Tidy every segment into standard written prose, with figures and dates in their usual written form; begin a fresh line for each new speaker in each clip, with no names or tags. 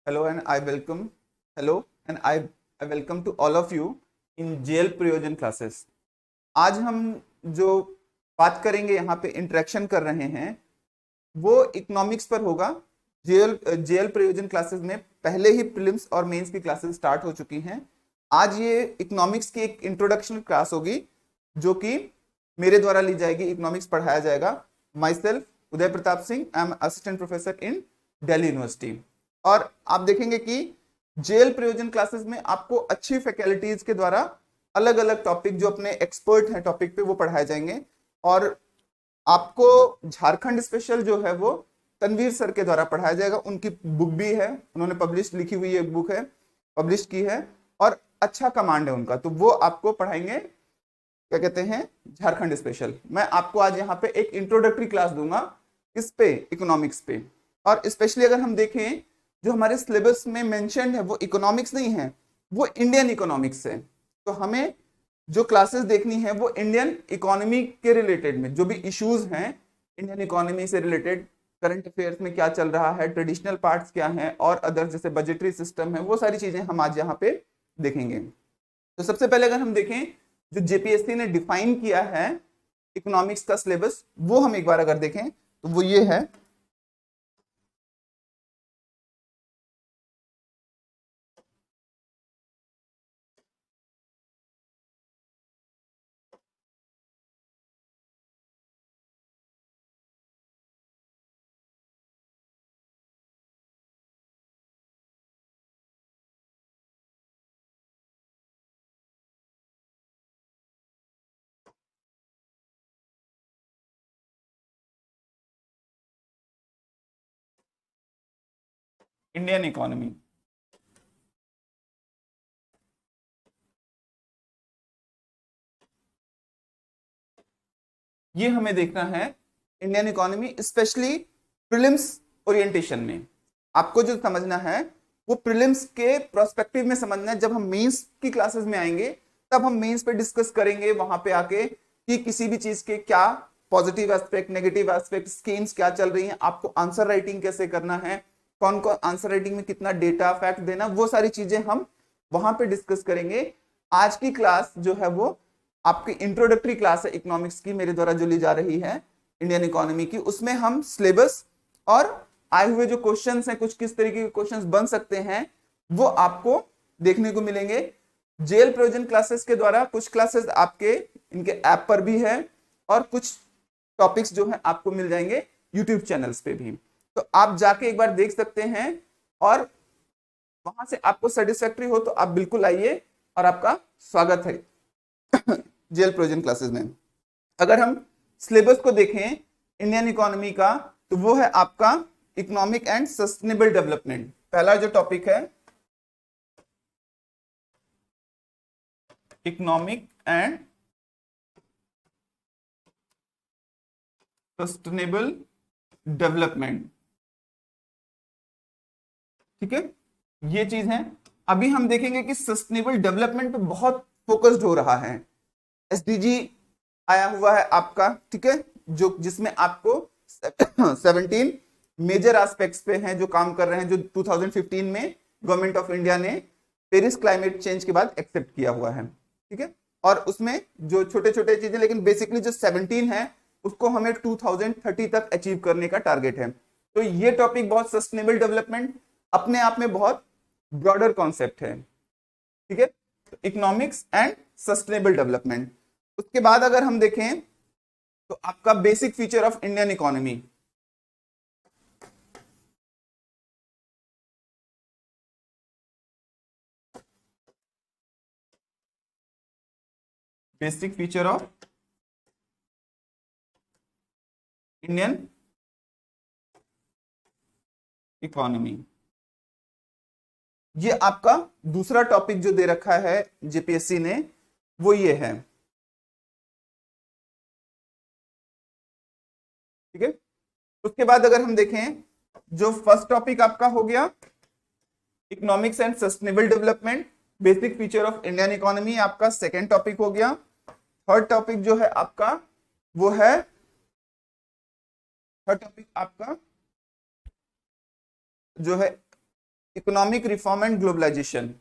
Hello and I welcome hello and I welcome to all of you in जेल प्रयोजन classes. आज हम जो बात करेंगे यहाँ पे इंटरेक्शन कर रहे हैं वो इकोनॉमिक्स पर होगा। जेएल प्रयोजन क्लासेस में पहले ही प्रीलिम्स और मेंस की क्लासेस स्टार्ट हो चुकी हैं। आज ये इकोनॉमिक्स की एक इंट्रोडक्शन क्लास होगी जो कि मेरे द्वारा ली जाएगी। इकोनॉमिक्स पढ़ाया जाएगा। My self Uday Pratap Singh, I am assistant professor in Delhi university. और आप देखेंगे कि जेएल प्रयोजन क्लासेस में आपको अच्छी फैकल्टीज के द्वारा अलग अलग टॉपिक जो अपने एक्सपर्ट हैं टॉपिक पे वो पढ़ाए जाएंगे। और आपको झारखंड स्पेशल जो है वो तनवीर सर के द्वारा पढ़ाया जाएगा। उनकी बुक भी है, उन्होंने पब्लिश लिखी हुई एक बुक है, पब्लिश की है और अच्छा कमांड है उनका, तो वो आपको पढ़ाएंगे। क्या कहते हैं, झारखंड स्पेशल। मैं आपको आज यहाँ पे एक इंट्रोडक्टरी क्लास दूंगा किस पे, इकोनॉमिक्स पे। और स्पेशली अगर हम देखें जो हमारे सिलेबस में मेंशन्ड है वो इकोनॉमिक्स नहीं है, वो इंडियन इकोनॉमिक्स है। तो हमें जो क्लासेस देखनी है वो इंडियन इकोनॉमी के रिलेटेड में जो भी इश्यूज हैं इंडियन इकोनॉमी से रिलेटेड, करंट अफेयर्स में क्या चल रहा है, ट्रेडिशनल पार्ट्स क्या हैं और अदर जैसे बजटरी सिस्टम है, वो सारी चीजें हम आज यहाँ पे देखेंगे। तो सबसे पहले अगर हम देखें जो जेपीएससी ने डिफाइन किया है इकोनॉमिक्स का सिलेबस, वो हम एक बार अगर देखें तो वो ये है। इंडियन इकोनॉमी, ये हमें देखना है। Indian economy specially prelims orientation में आपको जो समझना है वो प्रीलिम्स के प्रोस्पेक्टिव में समझना है। जब हम मेंस की क्लासेस में आएंगे तब हम मेंस पे डिस्कस करेंगे वहां पे आके कि किसी भी चीज के क्या positive aspect, negative aspect, schemes क्या चल रही हैं, आपको आंसर राइटिंग कैसे करना है, कौन कौन आंसर राइटिंग में कितना डेटा फैक्ट देना, वो सारी चीजें हम वहां पे डिस्कस करेंगे। आज की क्लास जो है वो आपकी इंट्रोडक्टरी क्लास है इकोनॉमिक्स की, मेरे द्वारा जो ली जा रही है इंडियन इकोनॉमी की। उसमें हम सिलेबस और आए हुए जो क्वेश्चंस हैं, कुछ किस तरीके के क्वेश्चंस बन सकते हैं, वो आपको देखने को मिलेंगे। जेएल प्रयोजन क्लासेस के द्वारा कुछ क्लासेस आपके इनके ऐप पर भी है और कुछ टॉपिक्स जो है आपको मिल जाएंगे यूट्यूब चैनल्स पे भी। तो आप जाके एक बार देख सकते हैं और वहां से आपको सेटिस्फैक्ट्री हो तो आप बिल्कुल आइए और आपका स्वागत है जेएल प्रयोजन क्लासेस में। अगर हम सिलेबस को देखें इंडियन इकोनॉमी का तो वो है आपका इकोनॉमिक एंड सस्टेनेबल डेवलपमेंट। पहला जो टॉपिक है इकोनॉमिक एंड सस्टेनेबल डेवलपमेंट, ठीक है, ये चीज है। अभी हम देखेंगे कि सस्टेनेबल डेवलपमेंट पे बहुत फोकस्ड हो रहा है। एसडीजी आया हुआ है आपका, ठीक है, जो जिसमें आपको 17 मेजर एस्पेक्ट्स पे हैं जो काम कर रहे हैं, जो 2015 में गवर्नमेंट ऑफ इंडिया ने पेरिस क्लाइमेट चेंज के बाद एक्सेप्ट किया हुआ है, ठीक है। और उसमें जो छोटे छोटे चीजें, लेकिन बेसिकली जो 17 है उसको हमें 2030 तक अचीव करने का टारगेट है। तो ये टॉपिक बहुत, सस्टेनेबल डेवलपमेंट अपने आप में बहुत ब्रॉडर कॉन्सेप्ट है, ठीक है। Economics and sustainable development. उसके बाद अगर हम देखें तो आपका basic feature of Indian economy, basic feature of Indian economy, ये आपका दूसरा टॉपिक जो दे रखा है जेपीएससी ने वो ये है, ठीक है। उसके बाद अगर हम देखें जो फर्स्ट टॉपिक आपका हो गया economics and sustainable development, basic feature of Indian economy आपका सेकेंड टॉपिक हो गया। थर्ड टॉपिक जो है आपका वो है, थर्ड टॉपिक आपका जो है economic reform and globalization.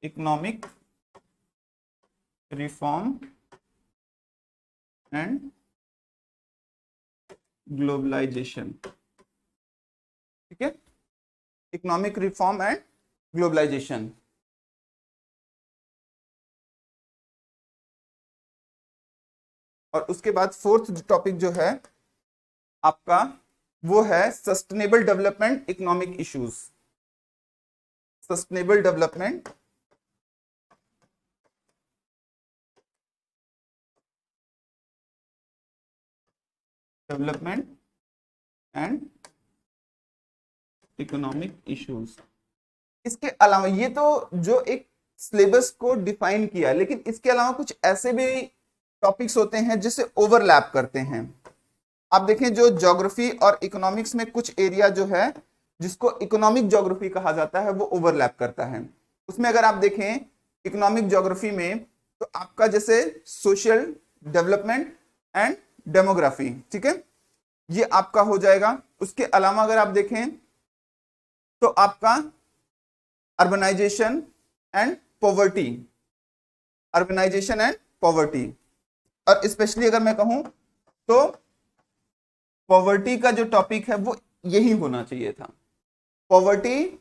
Economic reform and globalization, ठीक है, इकोनॉमिक रिफॉर्म एंड ग्लोबलाइजेशन। और उसके बाद फोर्थ टॉपिक जो है आपका वो है sustainable development economic issues. Sustainable development and economic issues. इसके अलावा ये तो जो एक सिलेबस को डिफाइन किया, लेकिन इसके अलावा कुछ ऐसे भी टॉपिक्स होते हैं जिसे ओवरलैप करते हैं। आप देखें जो ज्योग्राफी और इकोनॉमिक्स में कुछ एरिया जो है जिसको इकोनॉमिक ज्योग्राफी कहा जाता है वो ओवरलैप करता है। उसमें अगर आप देखें इकोनॉमिक ज्योग्राफी में तो आपका जैसे सोशल डेवलपमेंट एंड डेमोग्राफी, ठीक है, ये आपका हो जाएगा। उसके अलावा अगर आप देखें तो आपका urbanization and poverty, urbanization and poverty. और स्पेशली अगर मैं कहूं तो पॉवर्टी का जो टॉपिक है वो यही होना चाहिए था। पॉवर्टी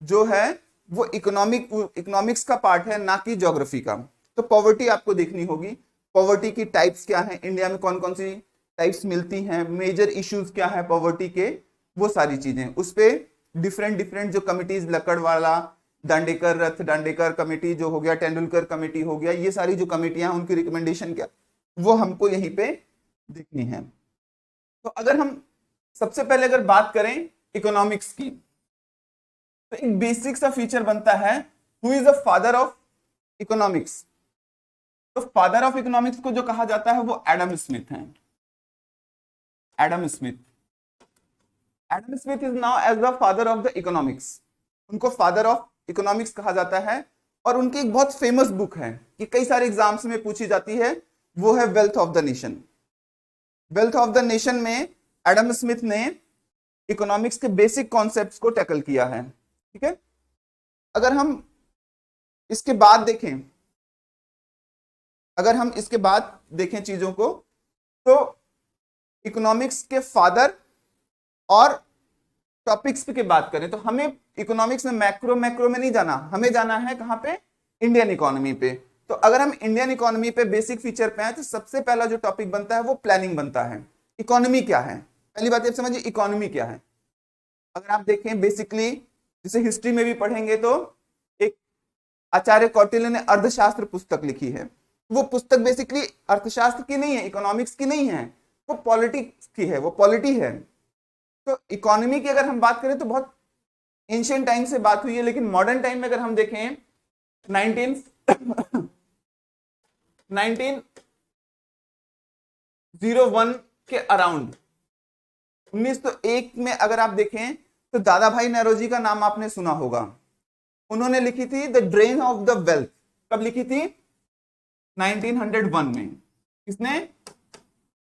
जो है वो इकोनॉमिक्स का पार्ट है, ना कि ज्योग्राफी का। तो पॉवर्टी आपको देखनी होगी, पॉवर्टी की टाइप्स क्या हैं, इंडिया में कौन कौन सी टाइप्स मिलती हैं, मेजर इश्यूज क्या है पॉवर्टी के, वो सारी चीजें। उस पे डिफरेंट डिफरेंट जो कमिटीज, लकड़वाला, दांडेकर, रथ दांडेकर कमेटी जो हो गया, तेंदुलकर कमेटी हो गया, ये सारी जो कमेटियां हैं उनकी रिकमेंडेशन क्या, वो हमको यहीं पे देखनी है। तो अगर हम सबसे पहले अगर बात करें इकोनॉमिक्स की, तो एक बेसिक सा फीचर बनता है, who is the father of economics. तो फादर ऑफ इकोनॉमिक्स को जो कहा जाता है वो एडम स्मिथ है। Adam Smith, Adam Smith is known as the father of the economics. उनको फादर ऑफ इकोनॉमिक्स कहा जाता है। और उनकी एक बहुत फेमस बुक है कि कई सारे एग्जाम्स में पूछी जाती है, वो है wealth of the nation. Wealth of the nation में एडम स्मिथ ने इकोनॉमिक्स के बेसिक कॉन्सेप्ट्स को टैकल किया है, ठीक है। अगर हम इसके बाद देखें, अगर हम इसके बाद देखें चीजों को, तो इकोनॉमिक्स के फादर और टॉपिक्स की बात करें तो हमें इकोनॉमिक्स में मैक्रो मैक्रो में नहीं जाना, हमें जाना है कहां पे, इंडियन इकोनॉमी पे। तो अगर हम इंडियन इकोनॉमी पे बेसिक फीचर पे आए तो सबसे पहला जो टॉपिक बनता है वो प्लानिंग बनता है। इकोनॉमी क्या है, पहली बात ये समझिए इकोनॉमी क्या है। अगर आप देखें बेसिकली, जैसे हिस्ट्री में भी पढ़ेंगे तो एक आचार्य कौटिल्य ने अर्थशास्त्र पुस्तक लिखी है। वो पुस्तक बेसिकली अर्थशास्त्र की नहीं है, इकोनॉमिक्स की नहीं है, वो पॉलिटिक्स की है, वो पॉलिटी है। तो इकोनॉमी की अगर हम बात करें तो बहुत एंशियंट टाइम से बात हुई है, लेकिन मॉडर्न टाइम में अगर हम देखें 1901 के अराउंड, 1901 में अगर आप देखें तो दादा भाई नौरोजी का नाम आपने सुना होगा। उन्होंने लिखी थी the drain of the wealth. कब लिखी थी, 1901 में। किसने,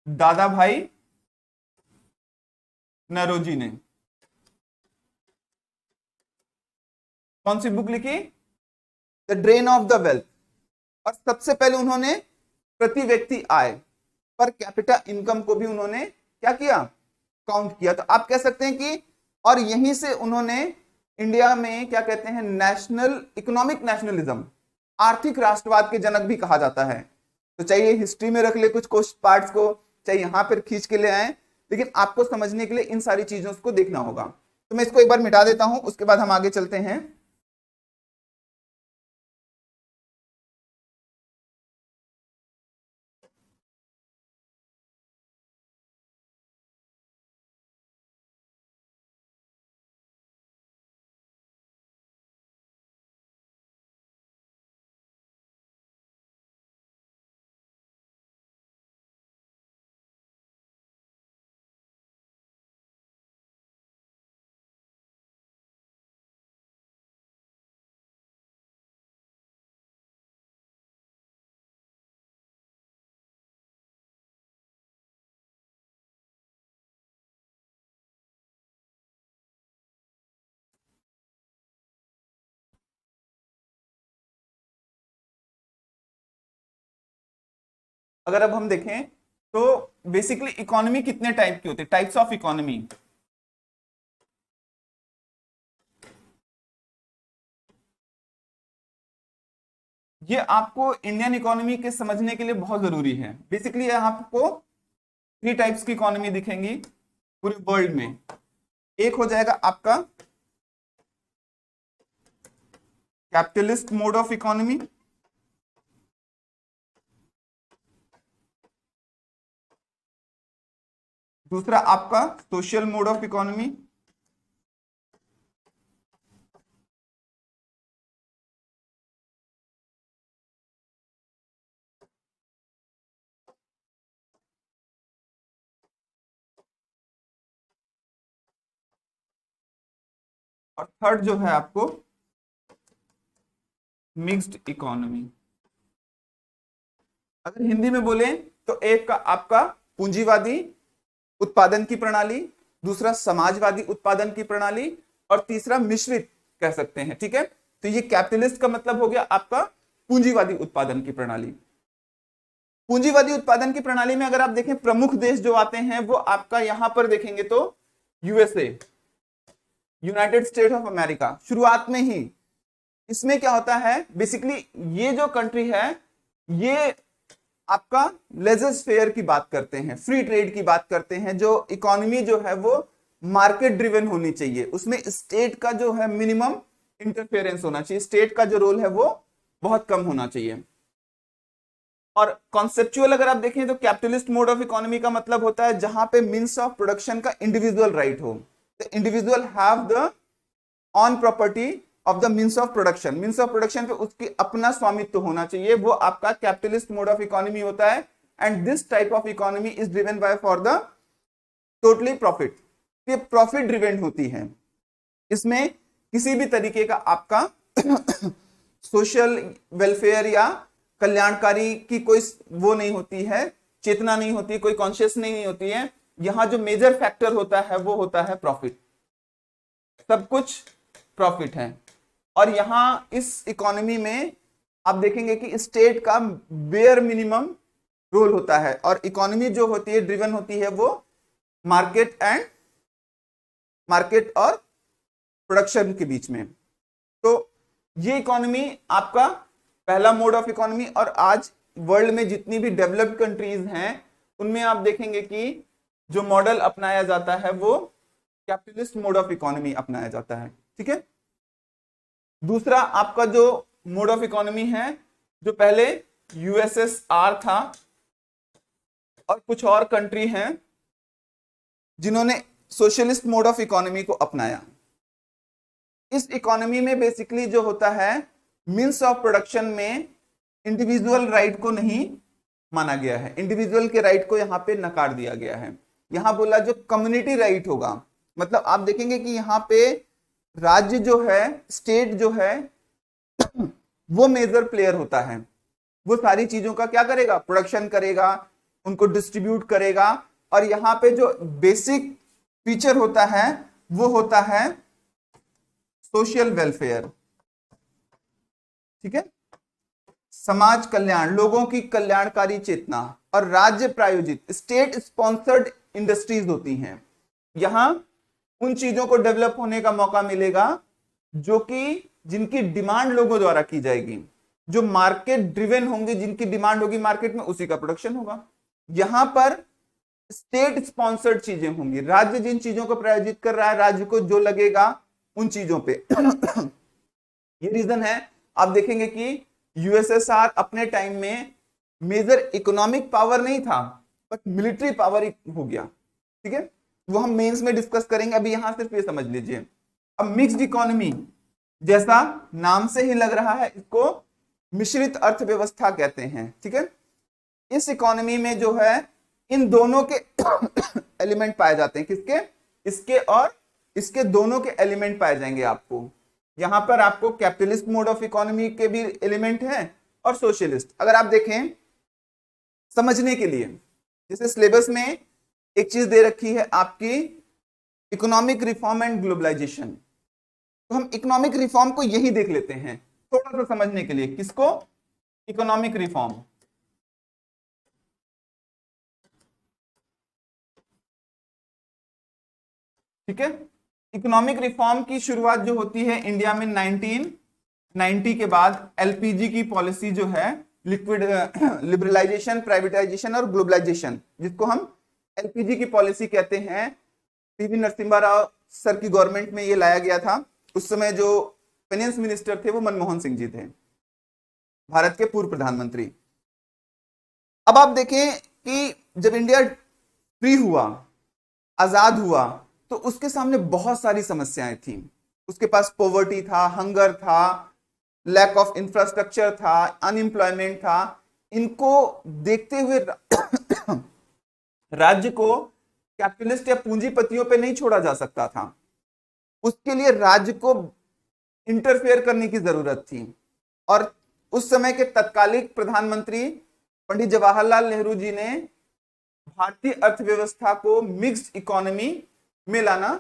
दादा भाई नौरोजी ने। कौन सी बुक लिखी, the drain of the wealth. और सबसे पहले उन्होंने प्रति व्यक्ति आय, पर कैपिटा इनकम को भी उन्होंने क्या किया, काउंट किया। तो आप कह सकते हैं कि, और यहीं से उन्होंने इंडिया में क्या कहते हैं, नेशनल इकोनॉमिक नेशनलिज्म, आर्थिक राष्ट्रवाद के जनक भी कहा जाता है। तो चाहिए हिस्ट्री में रख ले कुछ पार्ट्स को, चाहे यहां पर खींच के ले आए, लेकिन आपको समझने के लिए इन सारी चीजों को देखना होगा। तो मैं इसको एक बार मिटा देता हूं, उसके बाद हम आगे चलते हैं। अगर अब हम देखें तो बेसिकली इकोनॉमी कितने टाइप की होती है, टाइप्स ऑफ इकोनॉमी। ये आपको इंडियन इकोनॉमी के समझने के लिए बहुत जरूरी है। बेसिकली आपको 3 टाइप्स की इकोनॉमी दिखेंगी पूरे वर्ल्ड में। एक हो जाएगा आपका कैपिटलिस्ट मोड ऑफ इकोनॉमी, दूसरा आपका सोशल मोड ऑफ इकोनॉमी, और थर्ड जो है आपको मिक्स्ड इकोनॉमी। अगर हिंदी में बोले तो एक का आपका पूंजीवादी उत्पादन की प्रणाली, दूसरा समाजवादी उत्पादन की प्रणाली, और तीसरा मिश्रित कह सकते हैं। ठीक है, तो ये कैपिटलिस्ट का मतलब हो गया आपका पूंजीवादी उत्पादन की प्रणाली। पूंजीवादी उत्पादन की प्रणाली में अगर आप देखें प्रमुख देश जो आते हैं वो आपका यहां पर देखेंगे तो USA, United states of America शुरुआत में ही। इसमें क्या होता है, बेसिकली ये जो कंट्री है ये आपका लेजर फेयर की बात करते हैं, फ्री ट्रेड की बात करते हैं। जो इकोनॉमी जो है वो मार्केट ड्रिवन होनी चाहिए, उसमें स्टेट का जो है मिनिमम इंटरफेरेंस होना चाहिए, स्टेट का जो रोल है वो बहुत कम होना चाहिए। और कॉन्सेप्चुअल अगर आप देखें तो कैपिटलिस्ट मोड ऑफ इकोनॉमी का मतलब होता है जहां पे मींस ऑफ प्रोडक्शन का इंडिविजुअल राइट हो, the individual have the on property of the means of production, means of production पे उसकी अपना स्वामित्व होना चाहिए, वो आपका कैपिटलिस्ट मोड ऑफ इकोनॉमी होता है। And this type of economy is driven by for the totally profit, ये प्रॉफिट ड्रिवन होती है। इसमें किसी भी तरीके का आपका सोशल वेलफेयर या कल्याणकारी की कोई वो नहीं होती है, चेतना नहीं होती, कोई कॉन्शियस नहीं होती है। यहां जो मेजर फैक्टर होता है वो होता है प्रॉफिट, सब कुछ प्रॉफिट है। और यहां इस इकोनॉमी में आप देखेंगे कि स्टेट का बेयर मिनिमम रोल होता है, और इकोनॉमी जो होती है ड्रिवन होती है वो मार्केट और प्रोडक्शन के बीच में। तो ये इकोनॉमी आपका पहला मोड ऑफ इकोनॉमी। और आज वर्ल्ड में जितनी भी डेवलप्ड कंट्रीज हैं उनमें आप देखेंगे कि जो मॉडल अपनाया जाता है वो कैपिटलिस्ट मोड ऑफ इकोनॉमी अपनाया जाता है। ठीक है, दूसरा आपका जो मोड ऑफ इकोनॉमी है, जो पहले यूएसएसआर था और कुछ और कंट्री हैं जिन्होंने सोशलिस्ट मोड ऑफ इकोनॉमी को अपनाया। इस इकोनॉमी में बेसिकली जो होता है मींस ऑफ प्रोडक्शन में इंडिविजुअल राइट को नहीं माना गया है, इंडिविजुअल के राइट को यहां पे नकार दिया गया है। यहां बोला जो कम्युनिटी राइट होगा, मतलब आप देखेंगे कि यहां पे राज्य जो है, स्टेट जो है वो मेजर प्लेयर होता है, वो सारी चीजों का क्या करेगा, प्रोडक्शन करेगा, उनको डिस्ट्रीब्यूट करेगा। और यहां पे जो बेसिक फीचर होता है वो होता है सोशल वेलफेयर। ठीक है, समाज कल्याण, लोगों की कल्याणकारी चेतना, और राज्य प्रायोजित स्टेट स्पॉन्सर्ड इंडस्ट्रीज होती हैं। यहां उन चीजों को डेवलप होने का मौका मिलेगा जो कि जिनकी डिमांड लोगों द्वारा की जाएगी, जो मार्केट ड्रिवन होंगी, जिनकी डिमांड होगी मार्केट में उसी का प्रोडक्शन होगा। यहां पर स्टेट स्पॉन्सर्ड चीजें होंगी, राज्य जिन चीजों को प्रायोजित कर रहा है, राज्य को जो लगेगा उन चीजों पे ये रीजन है। आप देखेंगे कि यूएसएसआर अपने टाइम में मेजर इकोनॉमिक पावर नहीं था बट मिलिट्री पावर हो गया। ठीक है, वो हम मेंस में डिस्कस करेंगे, अभी यहां सिर्फ ये समझ लीजिए। अब मिक्स्ड इकोनॉमी जैसा नाम से ही लग रहा है, इसको मिश्रित अर्थव्यवस्था कहते हैं। ठीक है, इस इकोनॉमी में जो है इन दोनों के एलिमेंट पाए जाते हैं, किसके, इसके और इसके दोनों के एलिमेंट पाए जाएंगे आपको। यहां पर आपको कैपिटलिस्ट मोड ऑफ इकोनॉमी के भी एलिमेंट हैं और सोशलिस्ट। अगर आप देखें समझने के लिए, जैसे सिलेबस में एक चीज दे रखी है आपकी इकोनॉमिक रिफॉर्म एंड ग्लोबलाइजेशन, तो हम इकोनॉमिक रिफॉर्म को यही देख लेते हैं थोड़ा सा समझने के लिए। किसको, इकोनॉमिक रिफॉर्म। ठीक है। इकोनॉमिक रिफॉर्म की शुरुआत जो होती है इंडिया में 1990 के बाद एलपीजी की पॉलिसी जो है, लिक्विड लिबरलाइजेशन, प्राइवेटाइजेशन और ग्लोबलाइजेशन, जिसको हम एलपीजी की पॉलिसी कहते हैं, पीवी नरसिम्हा राव सर की गवर्नमेंट में ये लाया गया था। उस समय जो फाइनेंस मिनिस्टर थे वो मनमोहन सिंह जी थे, भारत के पूर्व प्रधानमंत्री। अब आप देखें कि जब इंडिया फ्री हुआ, आजाद हुआ, तो उसके सामने बहुत सारी समस्याएं थी। उसके पास पॉवर्टी था, हंगर था, लैक ऑफ इंफ्रास्ट्रक्चर था, अनएम्प्लॉयमेंट था। इनको देखते हुए राज्य को कैपिटलिस्ट या पूंजीपतियों पे नहीं छोड़ा जा सकता था। उसके लिए राज्य को इंटरफेयर करने की जरूरत थी। और उस समय के तत्कालिक प्रधानमंत्री पंडित जवाहरलाल नेहरू जी ने भारतीय अर्थव्यवस्था को मिक्स्ड इकोनॉमी में लाना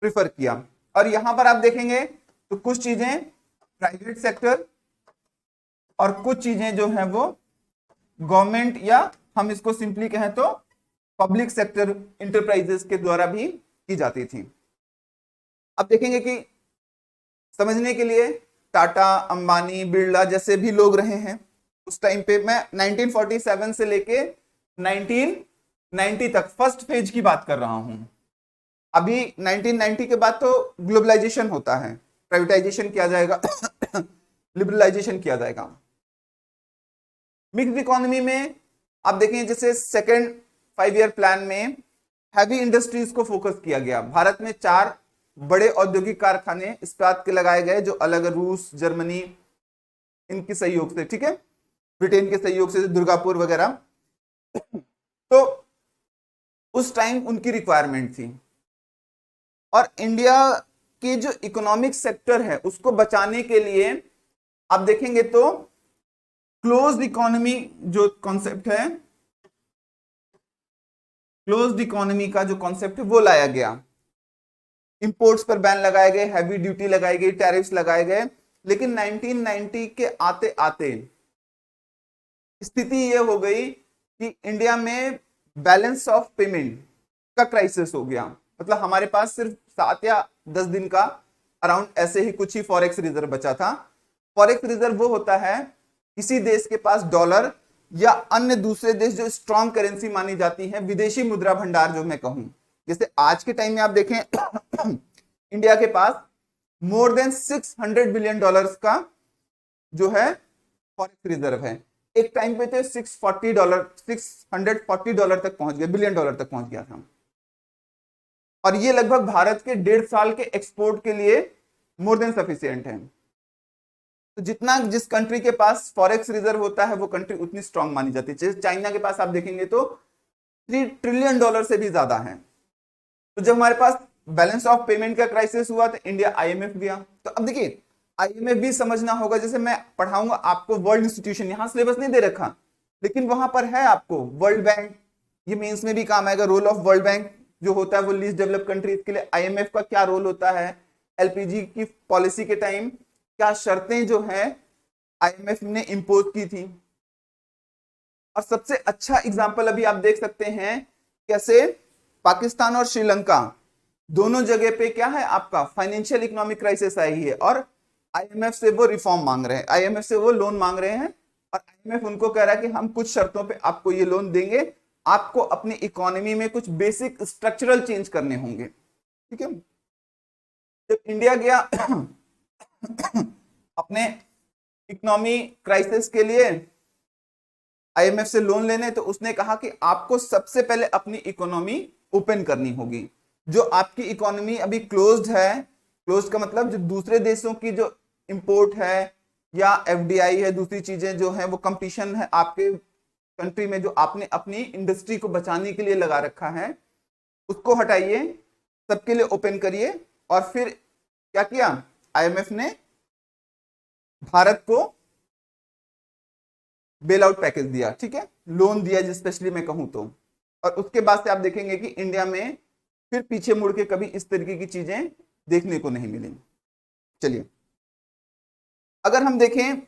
प्रिफर किया। और यहां पर आप देखेंगे तो कुछ चीजें प्राइवेट सेक्टर और कुछ चीजें जो है वो गवर्नमेंट, या हम इसको सिंपली कहें तो पब्लिक सेक्टर इंटरप्राइजेस के द्वारा भी की जाती थी। अब देखेंगे कि समझने के लिए टाटा, अंबानी, बिरला जैसे भी लोग रहे हैं उस टाइम पे। मैं 1947 से लेके 1990 तक फर्स्ट फेज की बात कर रहा हूं। अभी 1990 के बाद तो ग्लोबलाइजेशन होता है, प्राइवेटाइजेशन किया जाएगा, लिबरलाइजेशन किया जाएगा। मिक्स्ड इकोनॉमी में आप देखें जैसे सेकेंड 5 ईयर प्लान में हैवी इंडस्ट्रीज को फोकस किया गया। भारत में 4 बड़े औद्योगिक कारखाने इस्पात के लगाए गए, जो अलग रूस, जर्मनी, इनके सहयोग से, ठीक है, ब्रिटेन के सहयोग से, दुर्गापुर वगैरह। तो उस टाइम उनकी रिक्वायरमेंट थी। और इंडिया के जो इकोनॉमिक सेक्टर है उसको बचाने के लिए आप देखेंगे तो क्लोज्ड इकोनॉमी जो कॉन्सेप्ट है, क्लोज्ड इकोनॉमी का जो कॉन्सेप्ट है वो लाया गया। इंपोर्ट्स पर बैन लगाए गए, हैवी ड्यूटी लगाई गई, टैरिफ्स लगाए गए। लेकिन 1990 के आते आते स्थिति यह हो गई कि इंडिया में बैलेंस ऑफ पेमेंट का क्राइसिस हो गया। मतलब हमारे पास सिर्फ 7 या 10 दिन का अराउंड ऐसे ही कुछ ही फॉरेक्स रिजर्व बचा था। फॉरेक्स रिजर्व वो होता है किसी देश के पास डॉलर या अन्य दूसरे देश जो स्ट्रॉन्ग करेंसी मानी जाती है, विदेशी मुद्रा भंडार जो मैं कहूं। जैसे आज के टाइम में आप देखें इंडिया के पास मोर देन $600 बिलियन का जो है फॉरेक्स रिजर्व है। एक टाइम पे तो $640 तक पहुंच गया, बिलियन डॉलर तक पहुंच गया था। और ये लगभग भारत के 1.5 साल के एक्सपोर्ट के लिए मोर देन सफिशिएंट है। तो जितना जिस कंट्री के पास फॉरेक्स रिजर्व होता है वो कंट्री उतनी स्ट्रांग मानी जाती है। जैसे चाइना के पास आप देखेंगे तो $3 ट्रिलियन से भी ज्यादा है। तो जब हमारे पास बैलेंस ऑफ पेमेंट का क्राइसिस हुआ तो इंडिया आईएमएफ गया। तो अब देखिए आईएमएफ भी समझना होगा। जैसे मैं पढ़ाऊंगा आपको वर्ल्ड इंस्टीट्यूशन, यहां सिलेबस नहीं दे रखा, लेकिन वहां पर है आपको वर्ल्ड बैंक, ये मेंस में भी काम आएगा। रोल ऑफ वर्ल्ड बैंक जो होता है वो लीस्ट डेवलप कंट्रीज के लिए, आईएमएफ का क्या रोल होता है, एलपीजी की पॉलिसी के टाइम क्या शर्तें जो है आईएमएफ ने इंपोज की थी। और सबसे अच्छा एग्जांपल अभी आप देख सकते हैं कैसे पाकिस्तान और श्रीलंका दोनों जगह पे क्या है आपका फाइनेंशियल इकोनॉमिक क्राइसिस आई है, और आईएमएफ से वो रिफॉर्म मांग रहे हैं, आईएमएफ से वो लोन मांग रहे हैं। और आईएमएफ उनको कह रहा है कि हम कुछ शर्तों पे आपको ये लोन देंगे, आपको अपनी इकोनॉमी में कुछ बेसिक स्ट्रक्चरल चेंज करने होंगे। ठीक है। जब इंडिया गया अपने इकोनॉमी क्राइसिस के लिए आईएमएफ से लोन लेने, तो उसने कहा कि आपको सबसे पहले अपनी इकोनॉमी ओपन करनी होगी। जो आपकी इकोनॉमी अभी क्लोज्ड है, क्लोज्ड का मतलब जो दूसरे देशों की जो इंपोर्ट है या एफडीआई है, दूसरी चीजें जो है वो कंपटीशन है आपके कंट्री में, जो आपने अपनी इंडस्ट्री को बचाने के लिए लगा रखा है, उसको हटाइए, सबके लिए ओपन करिए। और फिर क्या किया आईएमएफ ने, भारत को बेल आउट पैकेज दिया, ठीक है, लोन दिया स्पेशली मैं कहूं तो। और उसके बाद से आप देखेंगे कि इंडिया में फिर पीछे मुड़ के कभी इस तरीके की चीजें देखने को नहीं मिली। चलिए अगर हम देखें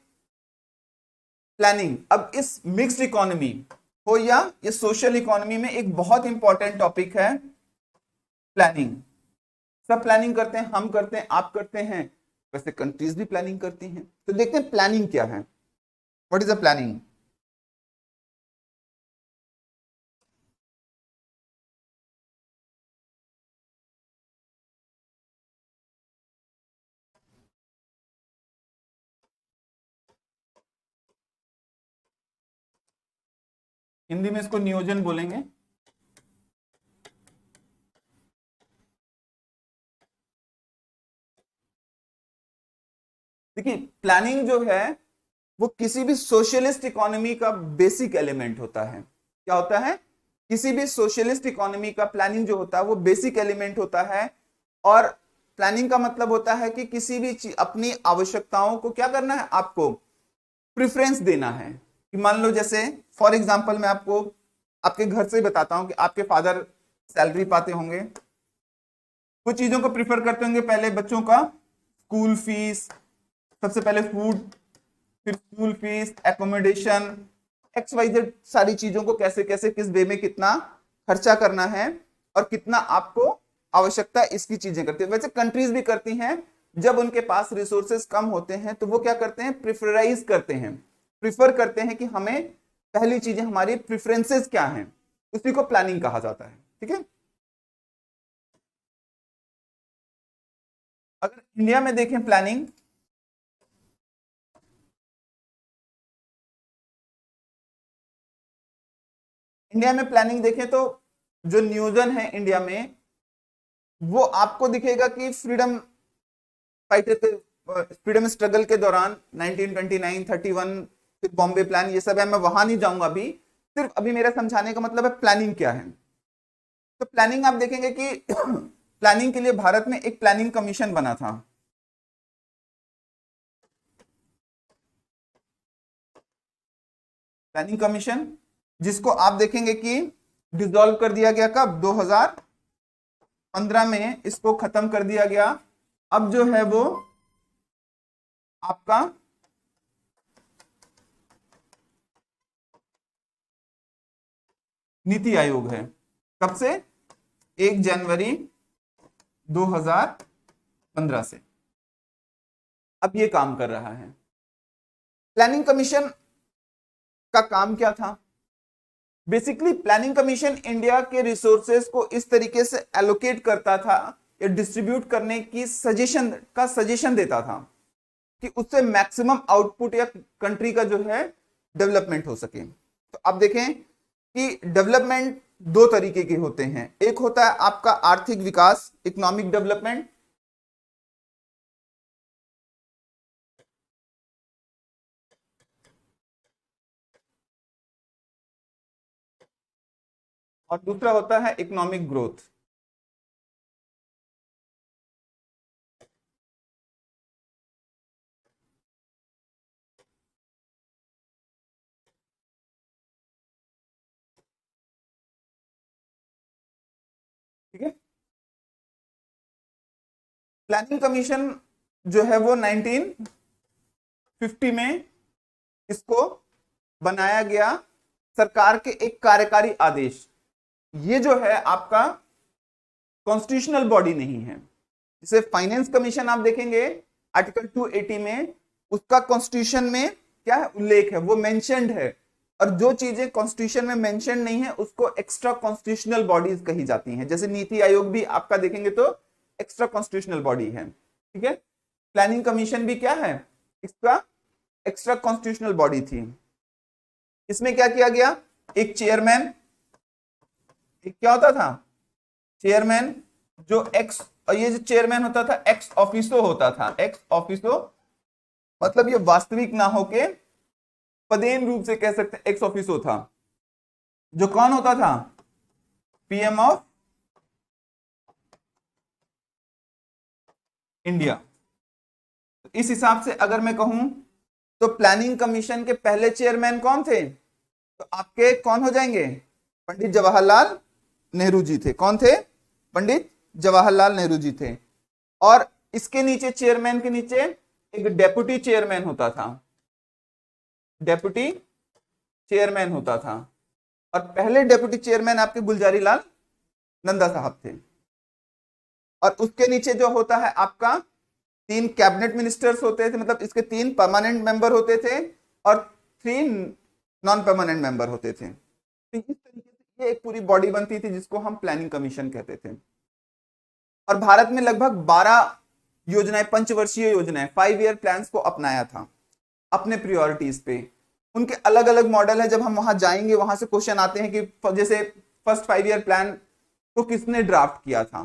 प्लानिंग, अब इस मिक्स्ड इकोनॉमी हो या ये सोशल इकोनॉमी में एक बहुत इंपॉर्टेंट टॉपिक है प्लानिंग, सब प्लानिंग करते हैं, हम करते हैं, आप करते हैं, वैसे कंट्रीज भी प्लानिंग करती हैं। तो देखते हैं प्लानिंग क्या है, what is a planning. Hindi में इसको नियोजन बोलेंगे। देखिए प्लानिंग जो है वो किसी भी सोशलिस्ट इकोनॉमी का बेसिक एलिमेंट होता है। क्या होता है? किसी भी सोशलिस्ट इकोनॉमी का प्लानिंग जो होता है वो बेसिक एलिमेंट होता है। और प्लानिंग का मतलब होता है कि किसी भी अपनी आवश्यकताओं को क्या करना है, आपको प्रेफरेंस देना है। कि मान लो जैसे फॉर एग्जांपल मैं आपको आपके घर से बताता हूं कि आपके फादर सैलरी पाते होंगे, कुछ चीजों को प्रिफर करते होंगे, पहले बच्चों का स्कूल फीस, सबसे पहले फूड, फिर school fees, accommodation, X Y Z सारी चीजों को कैसे कैसे किस वे में कितना खर्चा करना है और कितना आपको आवश्यकता इसकी चीजें करती है। वैसे कंट्रीज भी करती हैं, जब उनके पास रिसोर्सेस कम होते हैं तो वो क्या करते हैं, प्रिफराइज करते हैं, प्रिफर करते हैं कि हमें पहली चीजें, हमारी प्रिफरेंसेस क्या हैं, उसी को प्लानिंग कहा जाता है। ठीक है। अगर इंडिया में देखें प्लानिंग, इंडिया में प्लानिंग देखें तो जो नियोजन है इंडिया में, वो आपको दिखेगा कि फ्रीडम फाइटर के, फ्रीडम स्ट्रगल के दौरान 1929, 31, फिर बॉम्बे प्लान, ये सब है, मैं वहां नहीं जाऊंगा अभी। सिर्फ अभी मेरा समझाने का मतलब है प्लानिंग क्या है। तो प्लानिंग आप देखेंगे कि प्लानिंग के लिए भारत में एक प्लानिंग कमीशन बना था। प्लानिंग कमीशन, जिसको आप देखेंगे कि डिसॉल्व कर दिया गया कब, 2015 में इसको खत्म कर दिया गया। अब जो है वो आपका नीति आयोग है। कब से? 1 जनवरी 2015 से अब ये काम कर रहा है। प्लानिंग कमीशन का काम क्या था? बेसिकली प्लानिंग कमीशन इंडिया के रिसोर्सेज को इस तरीके से एलोकेट करता था या डिस्ट्रीब्यूट करने की सजेशन देता था कि उससे मैक्सिमम आउटपुट या कंट्री का जो है डेवलपमेंट हो सके। तो आप देखें कि डेवलपमेंट दो तरीके के होते हैं, एक होता है आपका आर्थिक विकास, इकोनॉमिक डेवलपमेंट, और दूसरा होता है इकोनॉमिक ग्रोथ। ठीक है। प्लानिंग कमीशन जो है वो 1950 में इसको बनाया गया, सरकार के एक कार्यकारी आदेश। ये जो है आपका कॉन्स्टिट्यूशनल बॉडी नहीं है। जैसे फाइनेंस कमीशन आप देखेंगे आर्टिकल 280 में, उसका कॉन्स्टिट्यूशन में क्या है, उल्लेख है, वो मेंशन्ड है। और जो चीजें कॉन्स्टिट्यूशन में मेंशन नहीं है उसको एक्स्ट्रा कॉन्स्टिट्यूशनल बॉडीज कही जाती हैं। जैसे नीति आयोग भी आपका देखेंगे तो एक्स्ट्रा कॉन्स्टिट्यूशनल बॉडी है। ठीक है। प्लानिंग कमीशन भी क्या है, इसका एक्स्ट्रा कॉन्स्टिट्यूशनल बॉडी थी। इसमें क्या किया गया, एक चेयरमैन, एक क्या होता था, चेयरमैन, जो एक्स, और ये जो चेयरमैन होता था एक्स ऑफिसो होता था। एक्स ऑफिसो मतलब ये वास्तविक ना होके पदेन रूप से कह सकते एक्स ऑफिसो था, जो कौन होता था, पीएम ऑफ इंडिया। इस हिसाब से अगर मैं कहूं तो प्लानिंग कमीशन के पहले चेयरमैन कौन थे, तो आपके कौन हो जाएंगे, पंडित जवाहरलाल नेहरू जी थे। कौन थे, पंडित जवाहरलाल नेहरू जी थे। और इसके नीचे, चेयरमैन के नीचे एक डेप्यूटी चेयरमैन होता था, डेप्यूटी चेयरमैन होता था। और पहले डेप्यूटी चेयरमैन आपके गुलजारी लाल नंदा साहब थे। और उसके नीचे जो होता है आपका 3 कैबिनेट मिनिस्टर्स होते थे, मतलब इसके 3 परमानेंट मेंबर होते थे और 3 नॉन परमानेंट मेंबर होते थे। तो इस तरीके से ये एक पूरी बॉडी बनती थी जिसको हम प्लानिंग कमीशन कहते थे। और भारत में लगभग 12 योजनाएं, पंचवर्षीय योजनाएं, 5 ईयर प्लान्स को अपनाया था अपने प्रायोरिटीज पे। उनके अलग अलग मॉडल है, जब हम वहां जाएंगे वहां से क्वेश्चन आते हैं कि जैसे फर्स्ट 5 ईयर प्लान को किसने ड्राफ्ट किया था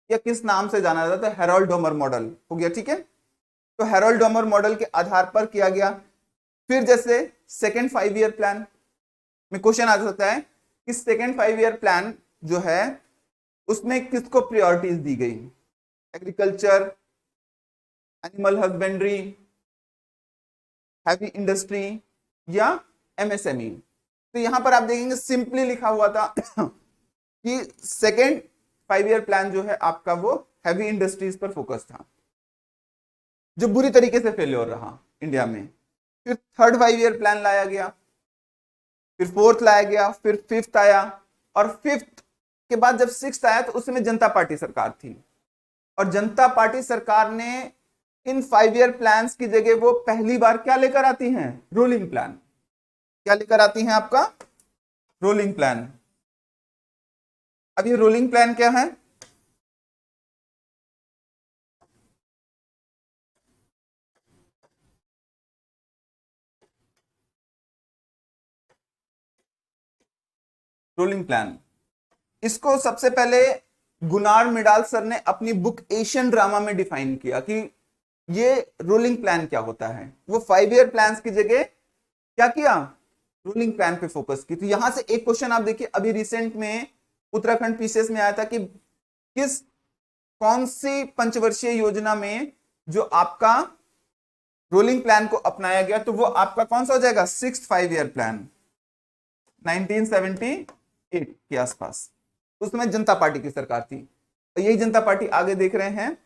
या किस नाम से जाना जाता है, हेरोल्ड डोमर मॉडल हो गया, ठीक है। तो हेरोल्ड डोमर मॉडल के आधार पर किया गया। फिर जैसे सेकेंड 5 ईयर प्लान में क्वेश्चन आ सकता है कि सेकेंड 5 ईयर प्लान जो है उसमें किसको प्रायोरिटीज दी गई, agriculture, animal husbandry, heavy industry या एमएसएमई। तो यहां पर आप देखेंगे सिंपली लिखा हुआ था कि सेकेंड 5 ईयर प्लान जो है आपका वो हैवी इंडस्ट्रीज पर फोकस था, जो बुरी तरीके से फेल्योर रहा इंडिया में। फिर थर्ड 5 ईयर प्लान लाया गया, फिर फोर्थ लाया गया, फिर फिफ्थ आया, और फिफ्थ के बाद जब सिक्स्थ आया तो उसमें जनता पार्टी सरकार थी। और जनता पार्टी सरकार ने इन 5 ईयर प्लान्स की जगह वो पहली बार क्या लेकर आती हैं, रोलिंग प्लान। क्या लेकर आती हैं आपका, रोलिंग प्लान। अब ये रोलिंग प्लान क्या है, रोलिंग प्लान, इसको सबसे पहले गुनार मिडाल सर ने अपनी बुक एशियन ड्रामा में डिफाइन किया कि ये रोलिंग प्लान क्या होता है। वो 5 ईयर प्लान्स की जगह क्या किया, रोलिंग प्लान पे फोकस की। तो यहां से एक क्वेश्चन आप देखिए, अभी रिसेंट में उत्तराखंड पीसीएस में आया था कि कौन सी पंचवर्षीय योजना में जो आपका रोलिंग प्लान को अपनाया गया, तो वो आपका कौन सा हो जाएगा, सिक्स्थ 5 ईयर प्लान 1978 के आसपास। उसमें जनता पार्टी की सरकार थी, और यही जनता पार्टी आगे देख रहे हैं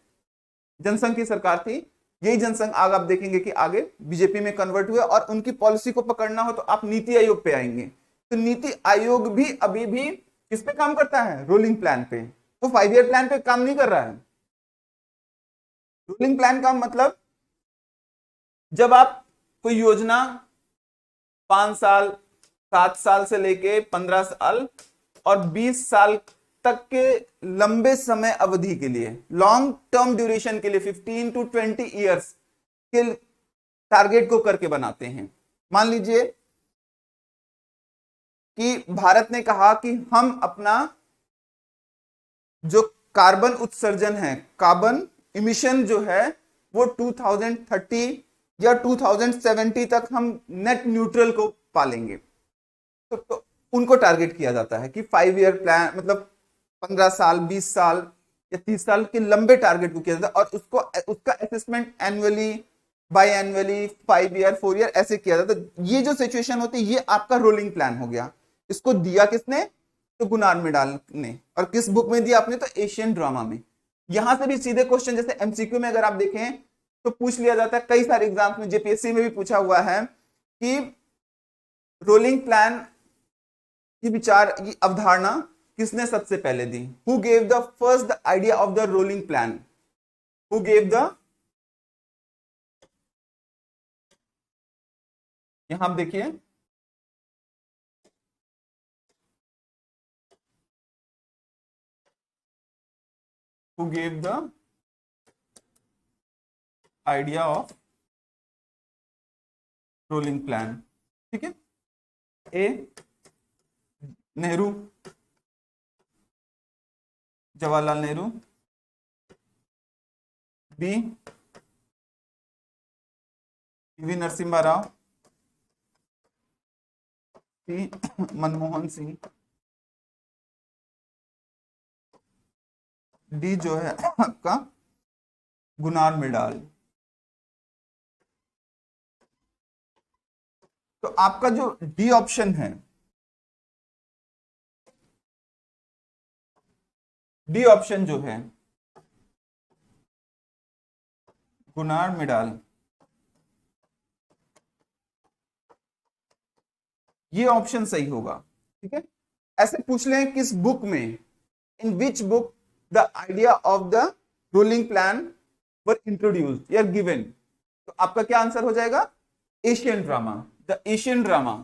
जनसंघ की सरकार थी। यही जनसंघ आगे आप देखेंगे कि आगे बीजेपी में कन्वर्ट हुए, और उनकी पॉलिसी को पकड़ना हो तो आप नीति आयोग पे आएंगे। तो नीति आयोग भी अभी भी किस पे काम करता है, रोलिंग प्लान पे। वो 5 ईयर प्लान पे काम नहीं कर रहा है। रोलिंग प्लान का मतलब जब आप कोई योजना 5 साल, 7 साल से लेके 15 साल और 20 साल तक के लंबे समय अवधि के लिए, लॉन्ग टर्म ड्यूरेशन के लिए 15 to 20 ईयर्स के टारगेट को करके बनाते हैं। मान लीजिए कि भारत ने कहा कि हम अपना जो कार्बन उत्सर्जन है, कार्बन इमिशन जो है, वो 2030 या 2070 तक हम नेट न्यूट्रल को पालेंगे। तो उनको टारगेट किया जाता है कि 5 ईयर प्लान, मतलब 15 साल, 20 साल या 30 साल के लंबे टारगेट को किया जाता है, और उसको उसका assessment annually, by annually, 5 year, 4 year ऐसे किया जाता है। ये जो सिचुएशन होती है ये आपका रोलिंग प्लान हो गया। इसको दिया किसने, तो गुनार मिडाल ने। और किस बुक में दिया आपने, तो एशियन ड्रामा में। यहां से भी सीधे क्वेश्चन जैसे एमसीक्यू में अगर आप देखें तो पूछ लिया जाता है, कई सारे एग्जाम्स में, जेपीएससी में भी पूछा हुआ है कि रोलिंग प्लान की विचार की अवधारणा किसने सबसे पहले दी, who gave the first the idea of the rolling plan, who gave the, यहां आप देखिए who gave the idea of rolling plan, ठीक है। A Nehru, Jawaharlal Nehru. B PV Narasimha Rao. C Manmohan Singh. D जो है आपका गुनार मिडाल। तो आपका जो डी ऑप्शन है, डी ऑप्शन जो है गुनार मिडाल, ये ऑप्शन सही होगा, ठीक है। ऐसे पूछ लें किस बुक में, in which book the idea of the ruling plan were introduced या गिवन? तो आपका क्या आंसर हो जाएगा? Asian drama, the Asian drama.